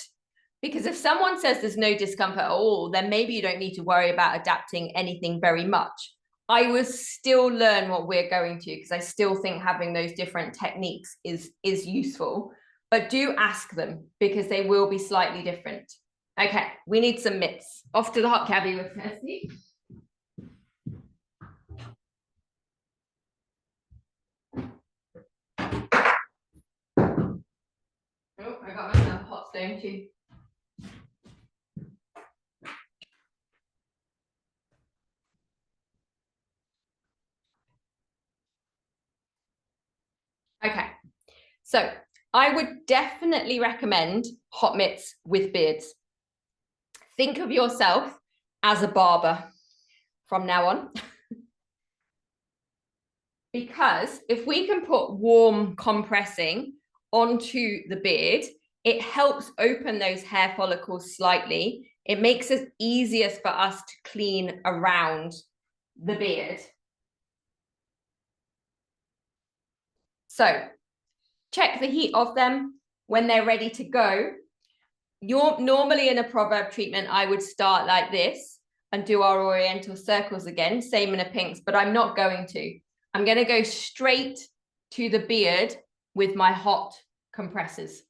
Because if someone says there's no discomfort at all, then maybe you don't need to worry about adapting anything very much. I will still learn what we're going to, because I still think having those different techniques is useful. But do ask them, because they will be slightly different. Okay, we need some mitts. Off to the hot cabbie with Kirsty. Oh, I got myself a hot stone too. Okay, so I would definitely recommend hot mitts with beards. Think of yourself as a barber from now on. Because if we can put warm compressing onto the beard, it helps open those hair follicles slightly. It makes it easier for us to clean around the beard. So check the heat of them when they're ready to go. You're normally in a Proverb treatment, I would start like this and do our oriental circles again, same in a pinks, but I'm not going to. I'm going to go straight to the beard with my hot compressors.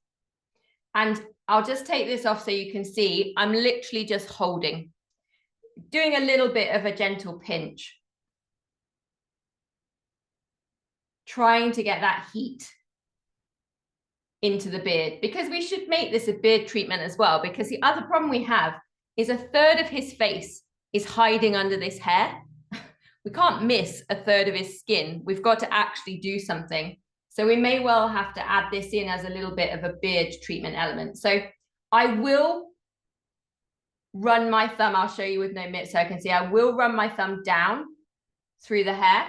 And I'll just take this off so you can see I'm literally just holding, doing a little bit of a gentle pinch, trying to get that heat into the beard, because we should make this a beard treatment as well, because the other problem we have is a third of his face is hiding under this hair. We can't miss a third of his skin. We've got to actually do something. So we may well have to add this in as a little bit of a beard treatment element. So I will run my thumb, I'll show you with no mitt so I can see, I will run my thumb down through the hair.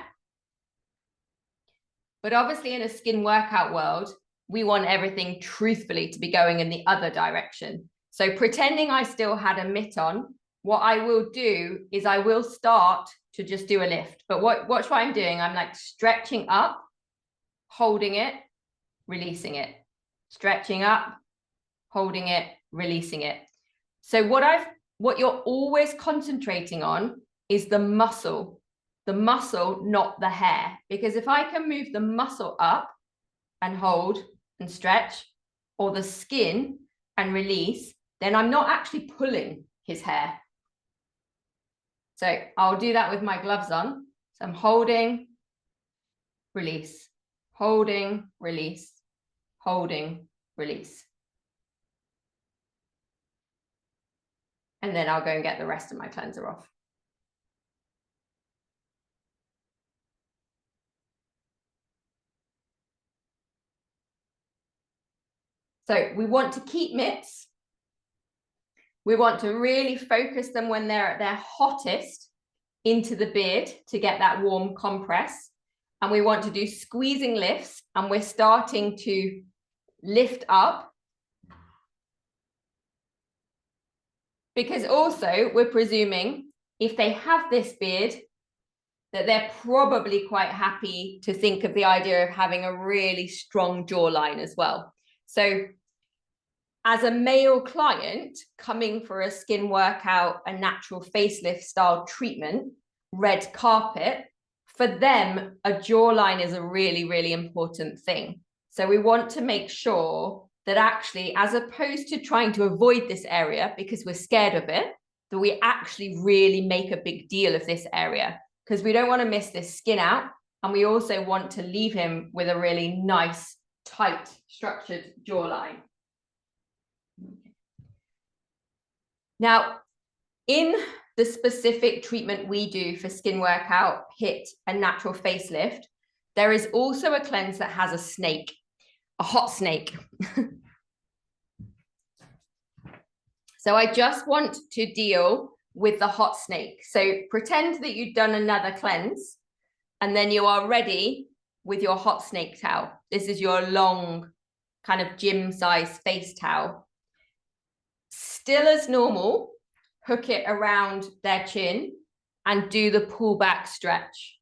But obviously in a skin workout world, we want everything truthfully to be going in the other direction. So pretending I still had a mitt on, what I will do is I will start to just do a lift. But watch what I'm doing. I'm like stretching up, holding it, releasing it, stretching up, holding it, releasing it. So what you're always concentrating on is the muscle, not the hair. Because if I can move the muscle up and hold and stretch, or the skin and release, then I'm not actually pulling his hair. So I'll do that with my gloves on. So I'm holding, release, holding, release, holding, release. And then I'll go and get the rest of my cleanser off. So we want to keep mitts. We want to really focus them when they're at their hottest into the beard to get that warm compress. And we want to do squeezing lifts, and we're starting to lift up. Because also we're presuming if they have this beard, that they're probably quite happy to think of the idea of having a really strong jawline as well. So as a male client coming for a skin workout, a natural facelift style treatment, red carpet, for them, a jawline is a really, really important thing. So we want to make sure that actually, as opposed to trying to avoid this area because we're scared of it, that we actually really make a big deal of this area, because we don't want to miss this skin out. And we also want to leave him with a really nice, tight, structured jawline. Now, in the specific treatment we do for skin workout, HIIT, and natural facelift, there is also a cleanse that has a snake, a hot snake. So I just want to deal with the hot snake. So pretend that you've done another cleanse and then you are ready with your hot snake towel. This is your long kind of gym size face towel. Still as normal, hook it around their chin and do the pull back stretch.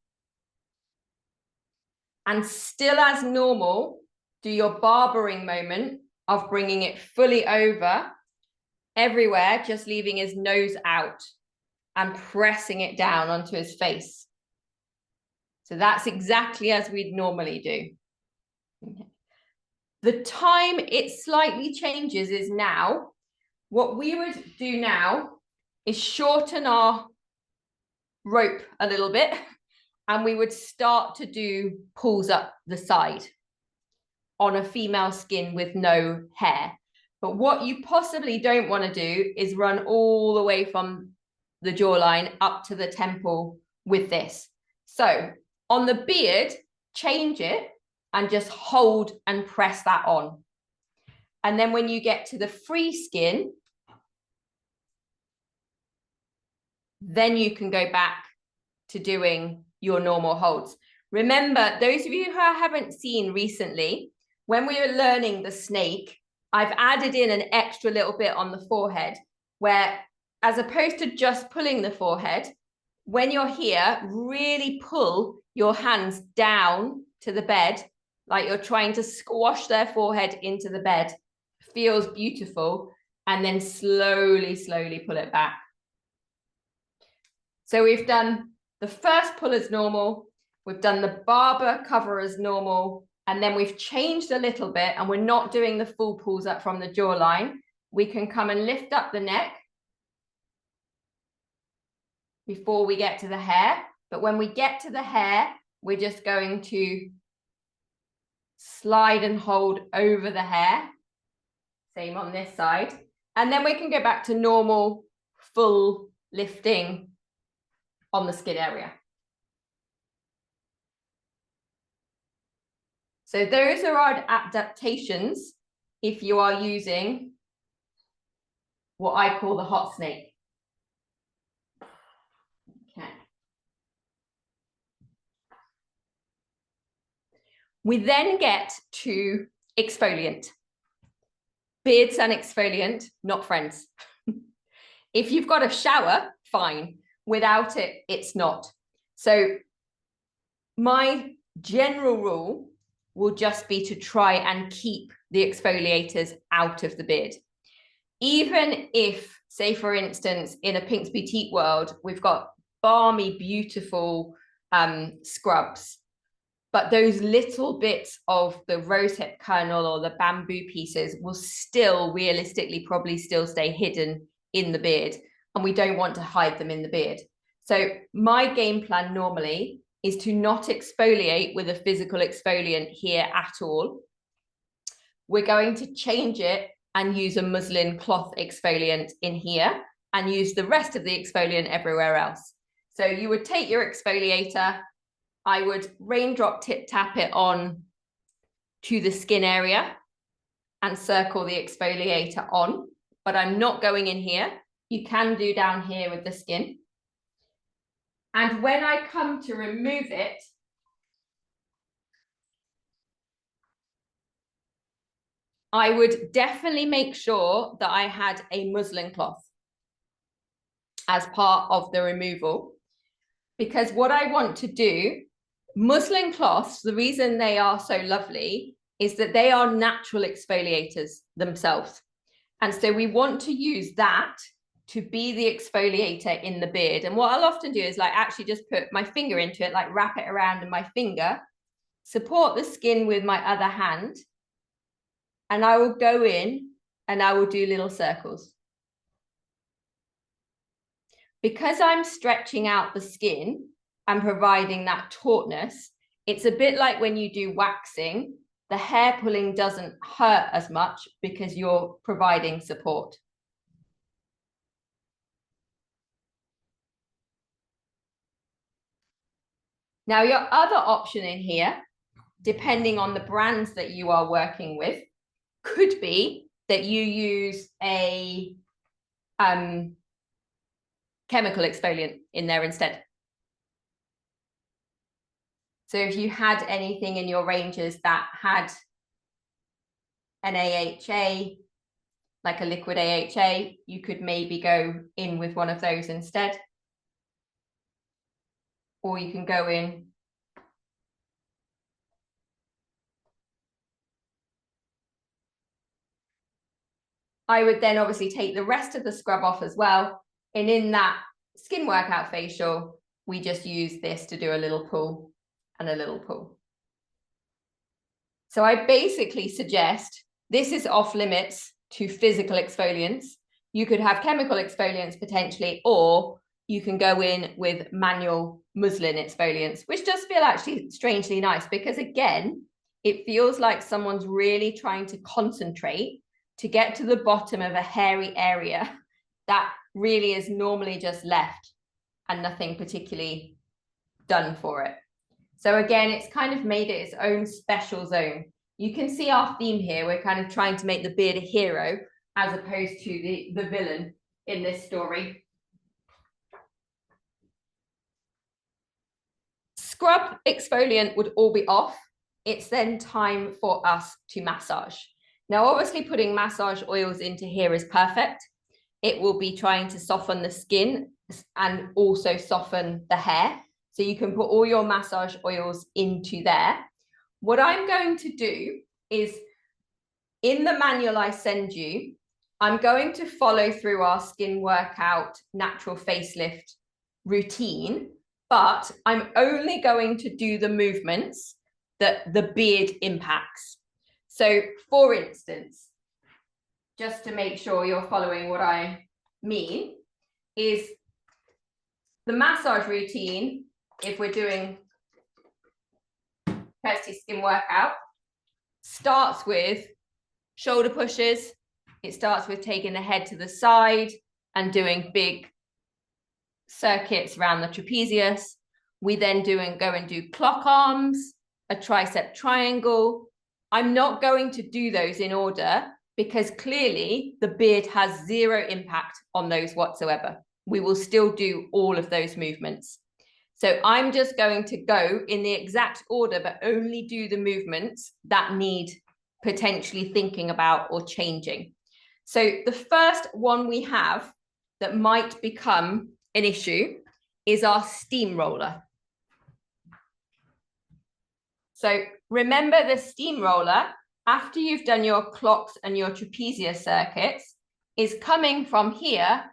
And still as normal, do your barbering moment of bringing it fully over everywhere, just leaving his nose out and pressing it down onto his face. So that's exactly as we'd normally do. Okay. The time it slightly changes is now. What we would do now is shorten our rope a little bit, and we would start to do pulls up the side on a female skin with no hair. But what you possibly don't want to do is run all the way from the jawline up to the temple with this. So on the beard, change it and just hold and press that on. And then when you get to the free skin, then you can go back to doing your normal holds. Remember, those of you who I haven't seen recently, when we were learning the snake, I've added in an extra little bit on the forehead where, as opposed to just pulling the forehead, when you're here, really pull your hands down to the bed, like you're trying to squash their forehead into the bed. Feels beautiful. And then slowly, slowly pull it back. So we've done the first pull as normal. We've done the barber cover as normal. And then we've changed a little bit and we're not doing the full pulls up from the jawline. We can come and lift up the neck before we get to the hair. But when we get to the hair, we're just going to slide and hold over the hair. Same on this side. And then we can go back to normal full lifting on the skin area. So those are our adaptations if you are using what I call the hot snake. Okay. We then get to exfoliant. Beards and exfoliant, not friends. If you've got a shower, fine. Without it, it's not. So my general rule will just be to try and keep the exfoliators out of the beard. Even if, say for instance, in a Pink's Boutique world, we've got balmy, beautiful scrubs, but those little bits of the rosehip kernel or the bamboo pieces will still realistically probably still stay hidden in the beard, and we don't want to hide them in the beard. So my game plan normally is to not exfoliate with a physical exfoliant here at all. We're going to change it and use a muslin cloth exfoliant in here and use the rest of the exfoliant everywhere else. So you would take your exfoliator, I would raindrop tip tap it on to the skin area and circle the exfoliator on, but I'm not going in here. You can do down here with the skin. And when I come to remove it, I would definitely make sure that I had a muslin cloth as part of the removal, because what I want to do, muslin cloths, the reason they are so lovely is that they are natural exfoliators themselves. And so we want to use that to be the exfoliator in the beard. And what I'll often do is like actually just put my finger into it, like wrap it around in my finger, support the skin with my other hand, and I will go in and I will do little circles. Because I'm stretching out the skin and providing that tautness, it's a bit like when you do waxing, the hair pulling doesn't hurt as much because you're providing support. Now, your other option in here, depending on the brands that you are working with, could be that you use a chemical exfoliant in there instead. So if you had anything in your ranges that had an AHA, like a liquid AHA, you could maybe go in with one of those instead. Or you can go in I would then obviously take the rest of the scrub off as well. And in that skin workout facial, we just use this to do a little pull and a little pull. So I basically suggest this is off limits to physical exfoliants. You could have chemical exfoliants potentially, or you can go in with manual muslin exfoliants, which does feel actually strangely nice because again, it feels like someone's really trying to concentrate to get to the bottom of a hairy area that really is normally just left and nothing particularly done for it. So again, it's kind of made it its own special zone. You can see our theme here. We're kind of trying to make the beard a hero as opposed to the villain in this story. Scrub exfoliant would all be off. It's then time for us to massage. Now, obviously putting massage oils into here is perfect. It will be trying to soften the skin and also soften the hair. So you can put all your massage oils into there. What I'm going to do is in the manual I send you, I'm going to follow through our skin workout natural facelift routine, but I'm only going to do the movements that the beard impacts. So for instance, just to make sure you're following what I mean, is the massage routine, if we're doing Kirsty skin workout, starts with shoulder pushes. It starts with taking the head to the side and doing big circuits around the trapezius. We then go and do clock arms, a tricep triangle. I'm not going to do those in order because clearly the beard has zero impact on those whatsoever. We will still do all of those movements. So I'm just going to go in the exact order, but only do the movements that need potentially thinking about or changing. So the first one we have that might become an issue is our steamroller. So remember the steamroller, after you've done your clocks and your trapezius circuits, is coming from here,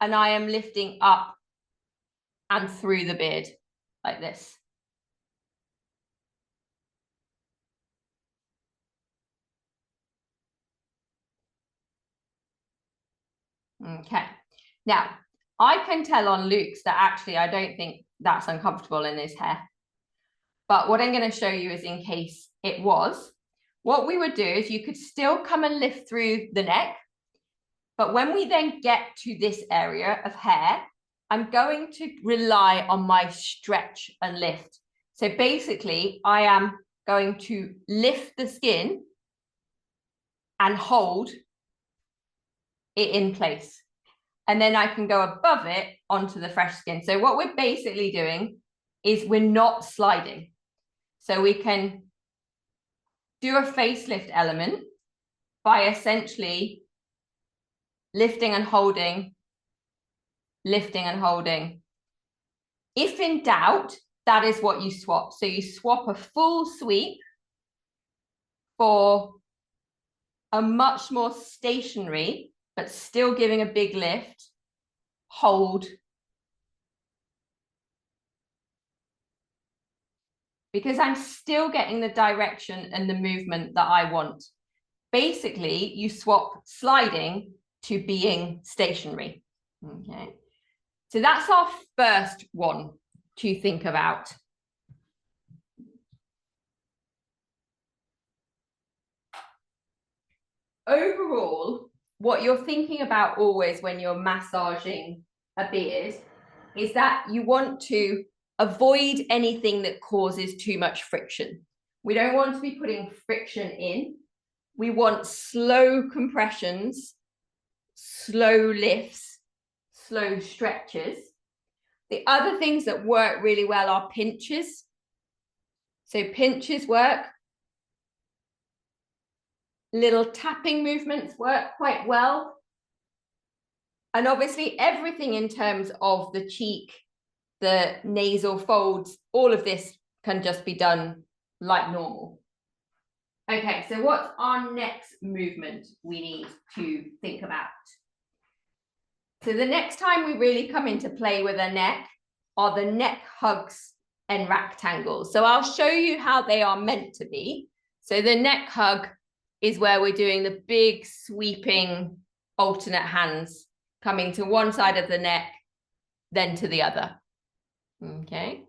and I am lifting up and through the beard like this. Okay. Now, I can tell on Luke's that actually I don't think that's uncomfortable in his hair. But what I'm going to show you is in case it was, what we would do is you could still come and lift through the neck. But when we then get to this area of hair, I'm going to rely on my stretch and lift. So basically, I am going to lift the skin and hold it in place. And then I can go above it onto the fresh skin. So what we're basically doing is we're not sliding. So we can do a facelift element by essentially lifting and holding, lifting and holding. If in doubt, that is what you swap. So you swap a full sweep for a much more stationary, but still giving a big lift, hold. Because I'm still getting the direction and the movement that I want. Basically, you swap sliding to being stationary. Okay. So that's our first one to think about. Overall, what you're thinking about always when you're massaging a beard is that you want to avoid anything that causes too much friction. We don't want to be putting friction in. We want slow compressions, slow lifts, slow stretches. The other things that work really well are pinches. So pinches work. Little tapping movements work quite well. And obviously everything in terms of the cheek, the nasal folds, all of this can just be done like normal. Okay, so what's our next movement we need to think about? So the next time we really come into play with a neck are the neck hugs and rectangles. So I'll show you how they are meant to be. So the neck hug is where we're doing the big sweeping alternate hands coming to one side of the neck, then to the other. Okay.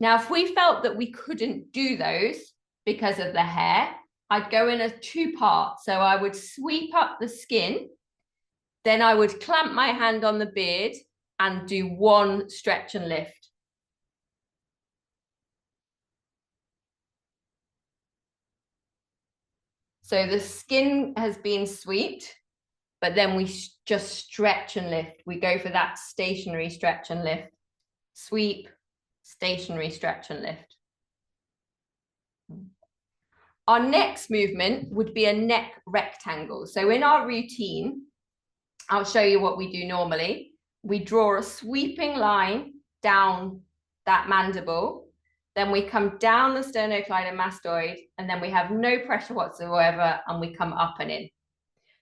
Now, if we felt that we couldn't do those because of the hair, I'd go in a two-part. So I would sweep up the skin, then I would clamp my hand on the beard and do one stretch and lift. So the skin has been swept, but then we just stretch and lift. We go for that stationary stretch and lift. Sweep, stationary stretch and lift. Our next movement would be a neck rectangle. So in our routine, I'll show you what we do normally. We draw a sweeping line down that mandible, then we come down the sternocleidomastoid, and then we have no pressure whatsoever, and we come up and in.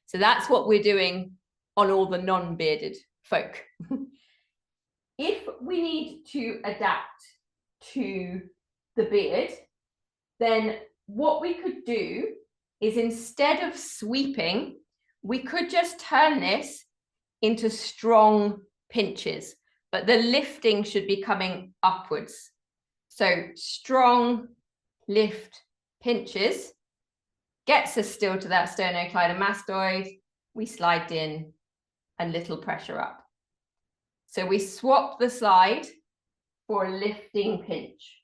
So that's what we're doing on all the non-bearded folk. If we need to adapt to the beard, then what we could do is, instead of sweeping, we could just turn this into strong pinches, but the lifting should be coming upwards. So strong lift pinches gets us still to that sternocleidomastoid. We slide in and little pressure up. So we swap the slide for a lifting pinch.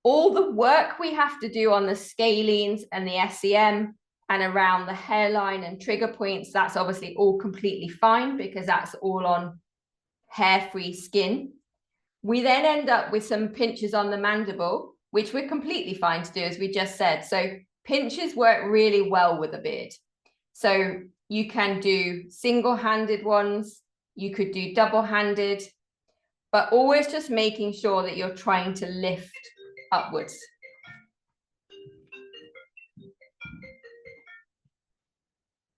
All the work we have to do on the scalenes and the SEM and around the hairline and trigger points, that's obviously all completely fine because that's all on hair-free skin. We then end up with some pinches on the mandible, which we're completely fine to do, as we just said. So pinches work really well with a beard. So you can do single-handed ones, you could do double-handed, but always just making sure that you're trying to lift upwards.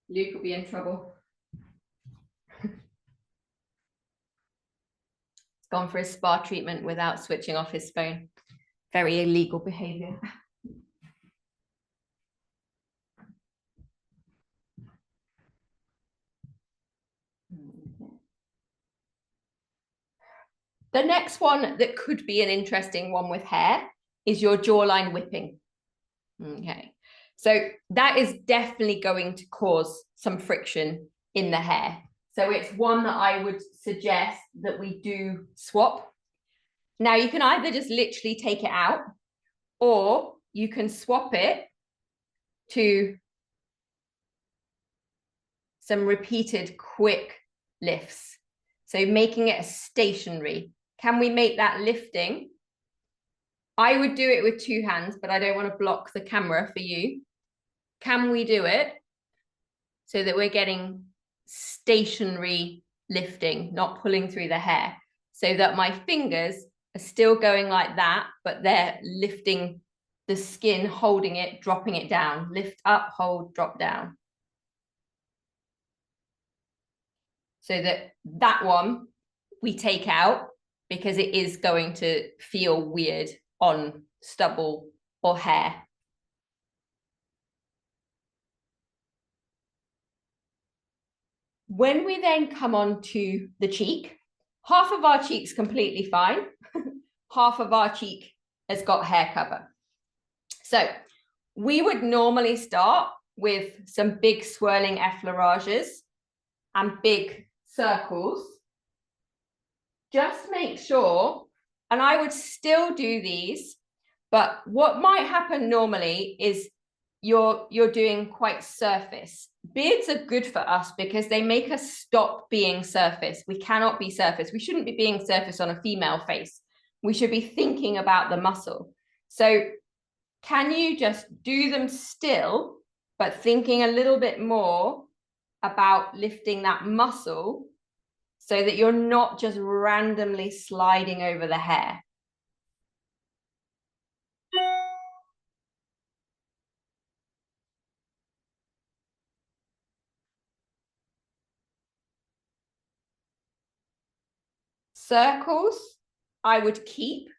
Luke will be in trouble. He's gone for his spa treatment without switching off his phone. Very illegal behavior. The next one that could be an interesting one with hair is your jawline whipping. Okay, so that is definitely going to cause some friction in the hair. So it's one that I would suggest that we do swap. Now you can either just literally take it out, or you can swap it to some repeated quick lifts. So making it a stationary. Can we make that lifting? I would do it with two hands, but I don't want to block the camera for you. Can we do it so that we're getting stationary lifting, not pulling through the hair, so that my fingers are still going like that, but they're lifting the skin, holding it, dropping it down, lift up, hold, drop down. So that one we take out because it is going to feel weird on stubble or hair. When we then come on to the cheek, half of our cheek's completely fine. Half of our cheek has got hair cover. So we would normally start with some big swirling effleurages and big circles. Just make sure, and I would still do these, but what might happen normally is you're doing quite surface. Beards are good for us because they make us stop being surface. We cannot be surface. We shouldn't be being surface on a female face. We should be thinking about the muscle. So can you just do them still, but thinking a little bit more about lifting that muscle so that you're not just randomly sliding over the hair? Circles, I would keep,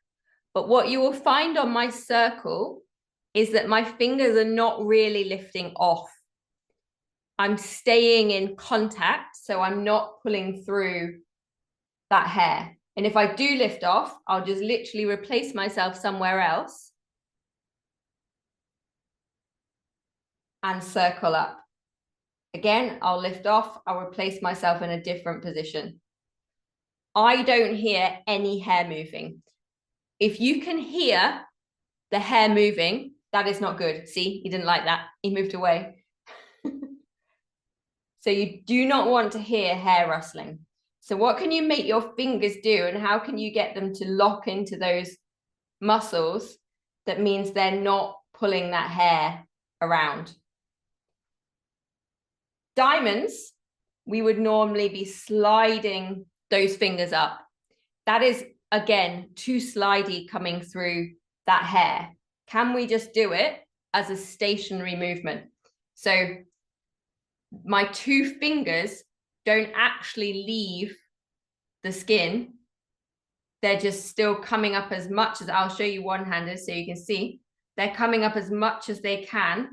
but what you will find on my circle is that my fingers are not really lifting off. I'm staying in contact, so I'm not pulling through that hair. And if I do lift off, I'll just literally replace myself somewhere else and circle up. Again, I'll lift off, I'll replace myself in a different position. I don't hear any hair moving. If you can hear the hair moving, that is not good. See, he didn't like that. He moved away. So you do not want to hear hair rustling. So what can you make your fingers do, and how can you get them to lock into those muscles that means they're not pulling that hair around? Diamonds, we would normally be sliding those fingers up. That is, again, too slidey coming through that hair. Can we just do it as a stationary movement? So my two fingers don't actually leave the skin. They're just still coming up as much as, I'll show you one-handed so you can see. They're coming up as much as they can.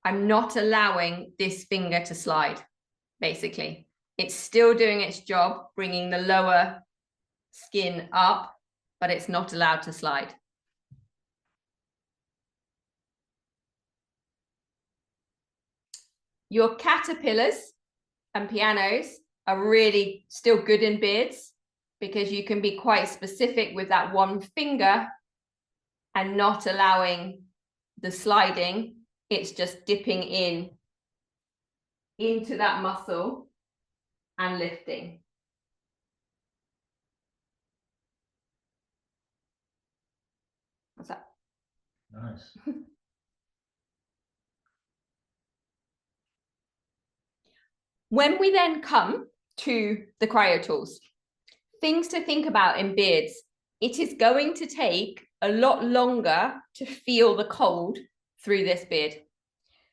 I'm not allowing this finger to slide, basically. It's still doing its job, bringing the lower skin up, but it's not allowed to slide. Your caterpillars and pianos are really still good in beards because you can be quite specific with that one finger and not allowing the sliding. It's just dipping into that muscle and lifting. What's that? Nice. When we then come to the cryo tools, things to think about in beards, it is going to take a lot longer to feel the cold through this beard.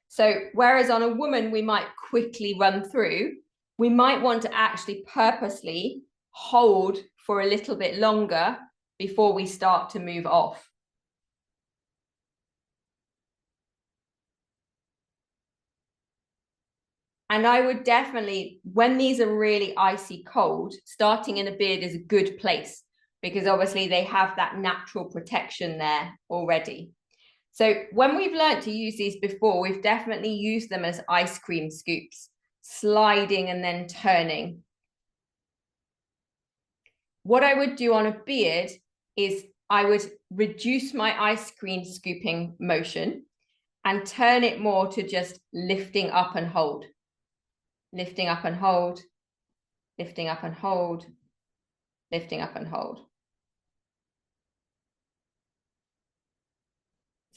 So whereas on a woman, we might quickly run through, we might want to actually purposely hold for a little bit longer before we start to move off. And I would definitely, when these are really icy cold, starting in a beard is a good place because obviously they have that natural protection there already. So when we've learned to use these before, we've definitely used them as ice cream scoops, sliding and then turning. What I would do on a beard is I would reduce my ice cream scooping motion and turn it more to just lifting up and hold. Lifting up and hold, lifting up and hold, lifting up and hold.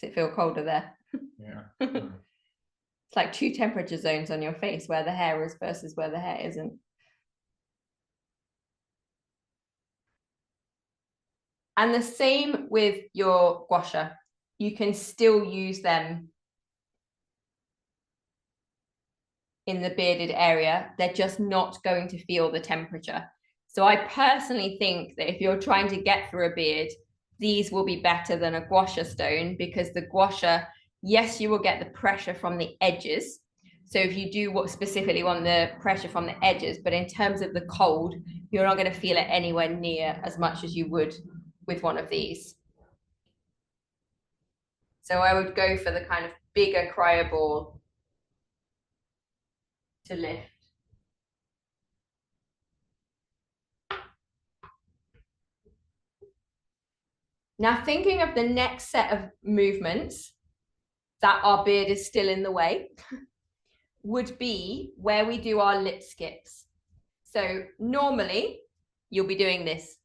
Does it feel colder there? Yeah. It's like two temperature zones on your face, where the hair is versus where the hair isn't. And the same with your gua sha. You can still use them in the bearded area. They're just not going to feel the temperature. So I personally think that if you're trying to get through a beard, these will be better than a gua sha stone, because the gua sha, yes, you will get the pressure from the edges. So if you do what specifically want the pressure from the edges, but in terms of the cold, you're not going to feel it anywhere near as much as you would with one of these. So I would go for the kind of bigger cryo ball to lift. Now thinking of the next set of movements that our beard is still in the way would be where we do our lip skips. So normally you'll be doing this,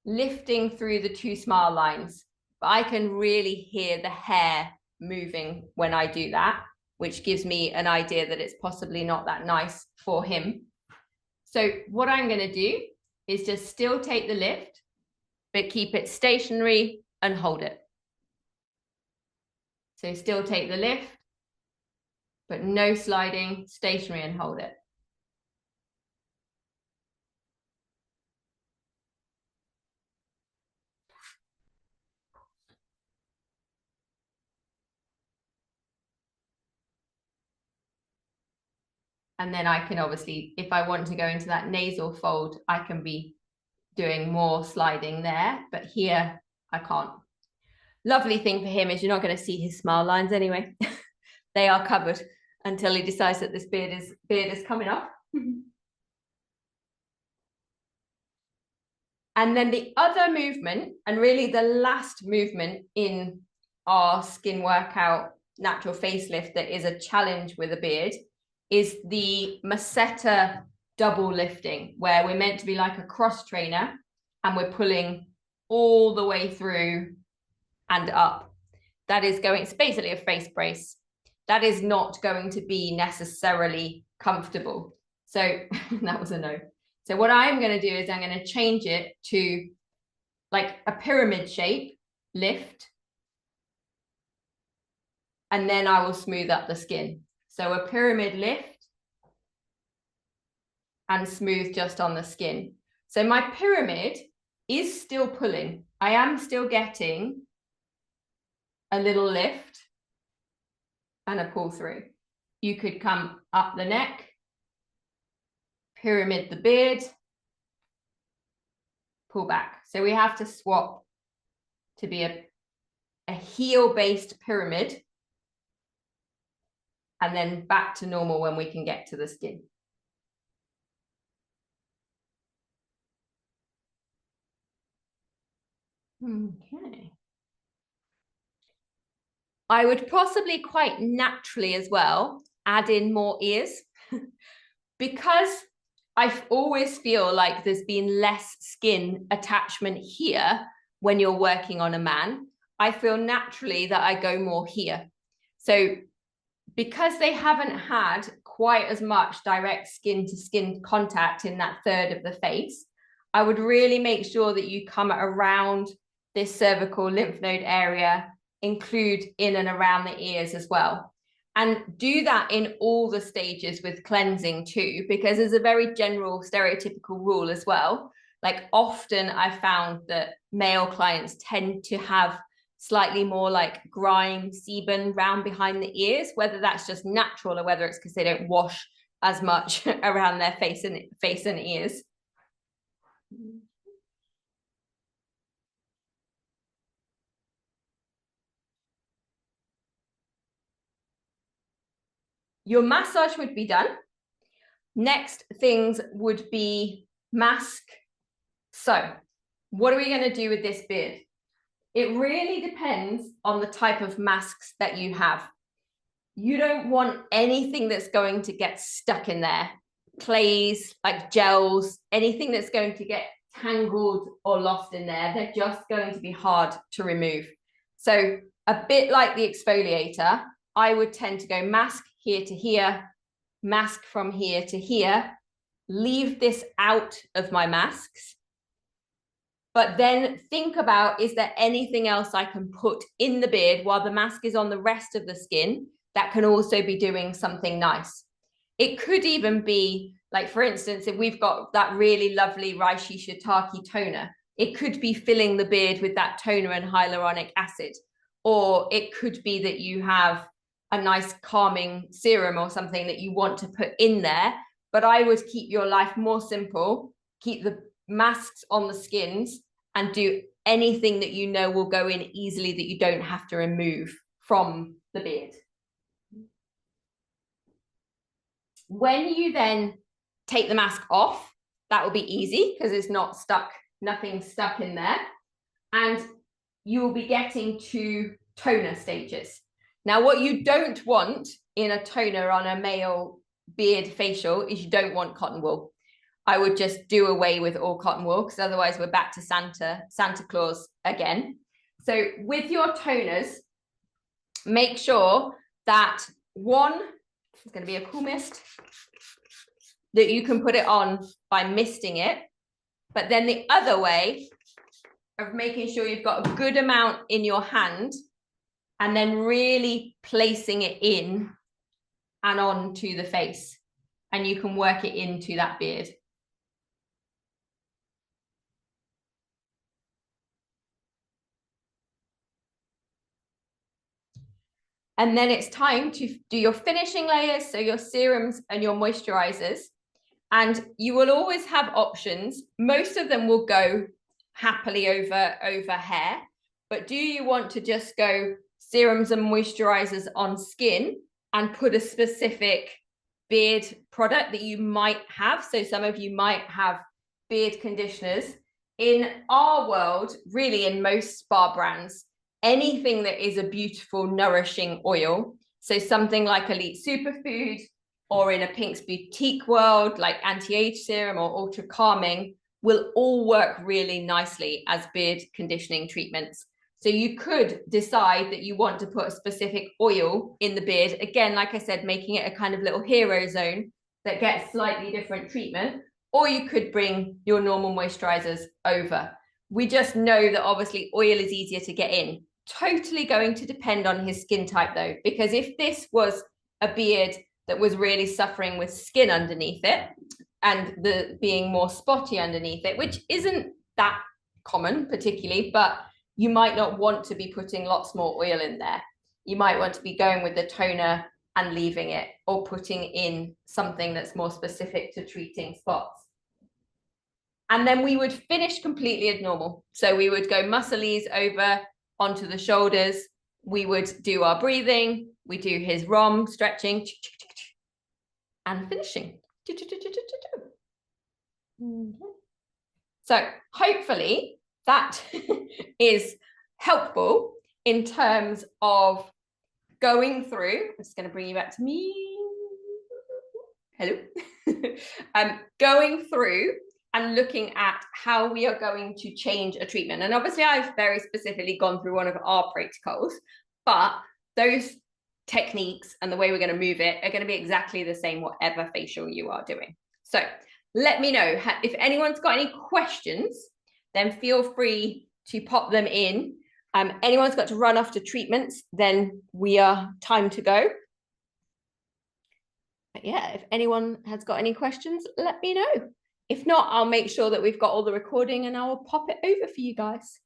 lifting through the two smile lines, but I can really hear the hair moving when I do that, which gives me an idea that it's possibly not that nice for him. So what I'm going to do is just still take the lift, but keep it stationary and hold it. So still take the lift, but no sliding, stationary and hold it. And then I can obviously, if I want to go into that nasal fold, I can be doing more sliding there, but here I can't. Lovely thing for him is you're not going to see his smile lines anyway. They are covered until he decides that this beard is coming up. And then the other movement, and really the last movement in our skin workout natural facelift that is a challenge with a beard, is the masseter double lifting, where we're meant to be like a cross trainer and we're pulling all the way through and up. That is going, it's basically a face brace. That is not going to be necessarily comfortable. So that was a no. So what I'm going to do is I'm going to change it to like a pyramid shape lift, and then I will smooth up the skin. So a pyramid lift and smooth just on the skin. So my pyramid is still pulling. I am still getting a little lift and a pull through. You could come up the neck, pyramid the beard, pull back. So we have to swap to be a heel-based pyramid, and then back to normal when we can get to the skin. Okay. I would possibly quite naturally as well add in more ears because I always feel like there's been less skin attachment here when you're working on a man. I feel naturally that I go more here. So because they haven't had quite as much direct skin to skin contact in that third of the face, I would really make sure that you come around this cervical lymph node area, include in and around the ears as well. And do that in all the stages with cleansing too, because there's a very general stereotypical rule as well. Like often I found that male clients tend to have slightly more like grime, sebum round behind the ears, whether that's just natural or whether it's because they don't wash as much around their face and ears. Your massage would be done. Next things would be mask. So what are we going to do with this beard? It really depends on the type of masks that you have. You don't want anything that's going to get stuck in there. Clays, like gels, anything that's going to get tangled or lost in there, they're just going to be hard to remove. So a bit like the exfoliator, I would tend to go mask here to here, mask from here to here, leave this out of my masks. But then think about, is there anything else I can put in the beard while the mask is on the rest of the skin that can also be doing something nice? It could even be, like, for instance, if we've got that really lovely Reishi Shiitake toner, it could be filling the beard with that toner and hyaluronic acid. Or it could be that you have a nice calming serum or something that you want to put in there. But I would keep your life more simple, keep the masks on the skins, and do anything that you know will go in easily that you don't have to remove from the beard. When you then take the mask off, that will be easy because it's not stuck, nothing stuck in there. And you will be getting to toner stages. Now, what you don't want in a toner on a male beard facial is you don't want cotton wool. I would just do away with all cotton wool because otherwise we're back to Santa Claus again. So with your toners, make sure that one, it's going to be a cool mist, that you can put it on by misting it. But then the other way of making sure you've got a good amount in your hand and then really placing it in and onto the face. And you can work it into that beard. And then it's time to do your finishing layers, so your serums and your moisturizers. And you will always have options. Most of them will go happily over hair. But do you want to just go serums and moisturizers on skin and put a specific beard product that you might have? So some of you might have beard conditioners. In our world, really in most spa brands, anything that is a beautiful, nourishing oil, so something like Elite Superfood, or in a Pink's Boutique world, like anti-age serum or ultra calming, will all work really nicely as beard conditioning treatments. So you could decide that you want to put a specific oil in the beard. Again, like I said, making it a kind of little hero zone that gets slightly different treatment, or you could bring your normal moisturizers over. We just know that obviously oil is easier to get in. Totally going to depend on his skin type though, because if this was a beard that was really suffering with skin underneath it and the being more spotty underneath it, which isn't that common particularly, but you might not want to be putting lots more oil in there. You might want to be going with the toner and leaving it, or putting in something that's more specific to treating spots. And then we would finish completely as normal. So we would go muscles over onto the shoulders. We would do our breathing. We do his ROM stretching and finishing. So hopefully that is helpful in terms of going through. I'm just going to bring you back to me. Hello. Going through and looking at how we are going to change a treatment. And obviously I've very specifically gone through one of our protocols, but those techniques and the way we're going to move it are going to be exactly the same whatever facial you are doing. So let me know if anyone's got any questions, then feel free to pop them in. Anyone's got to run off to treatments, then we are time to go. But yeah, if anyone has got any questions, let me know. If not, I'll make sure that we've got all the recording and I will pop it over for you guys.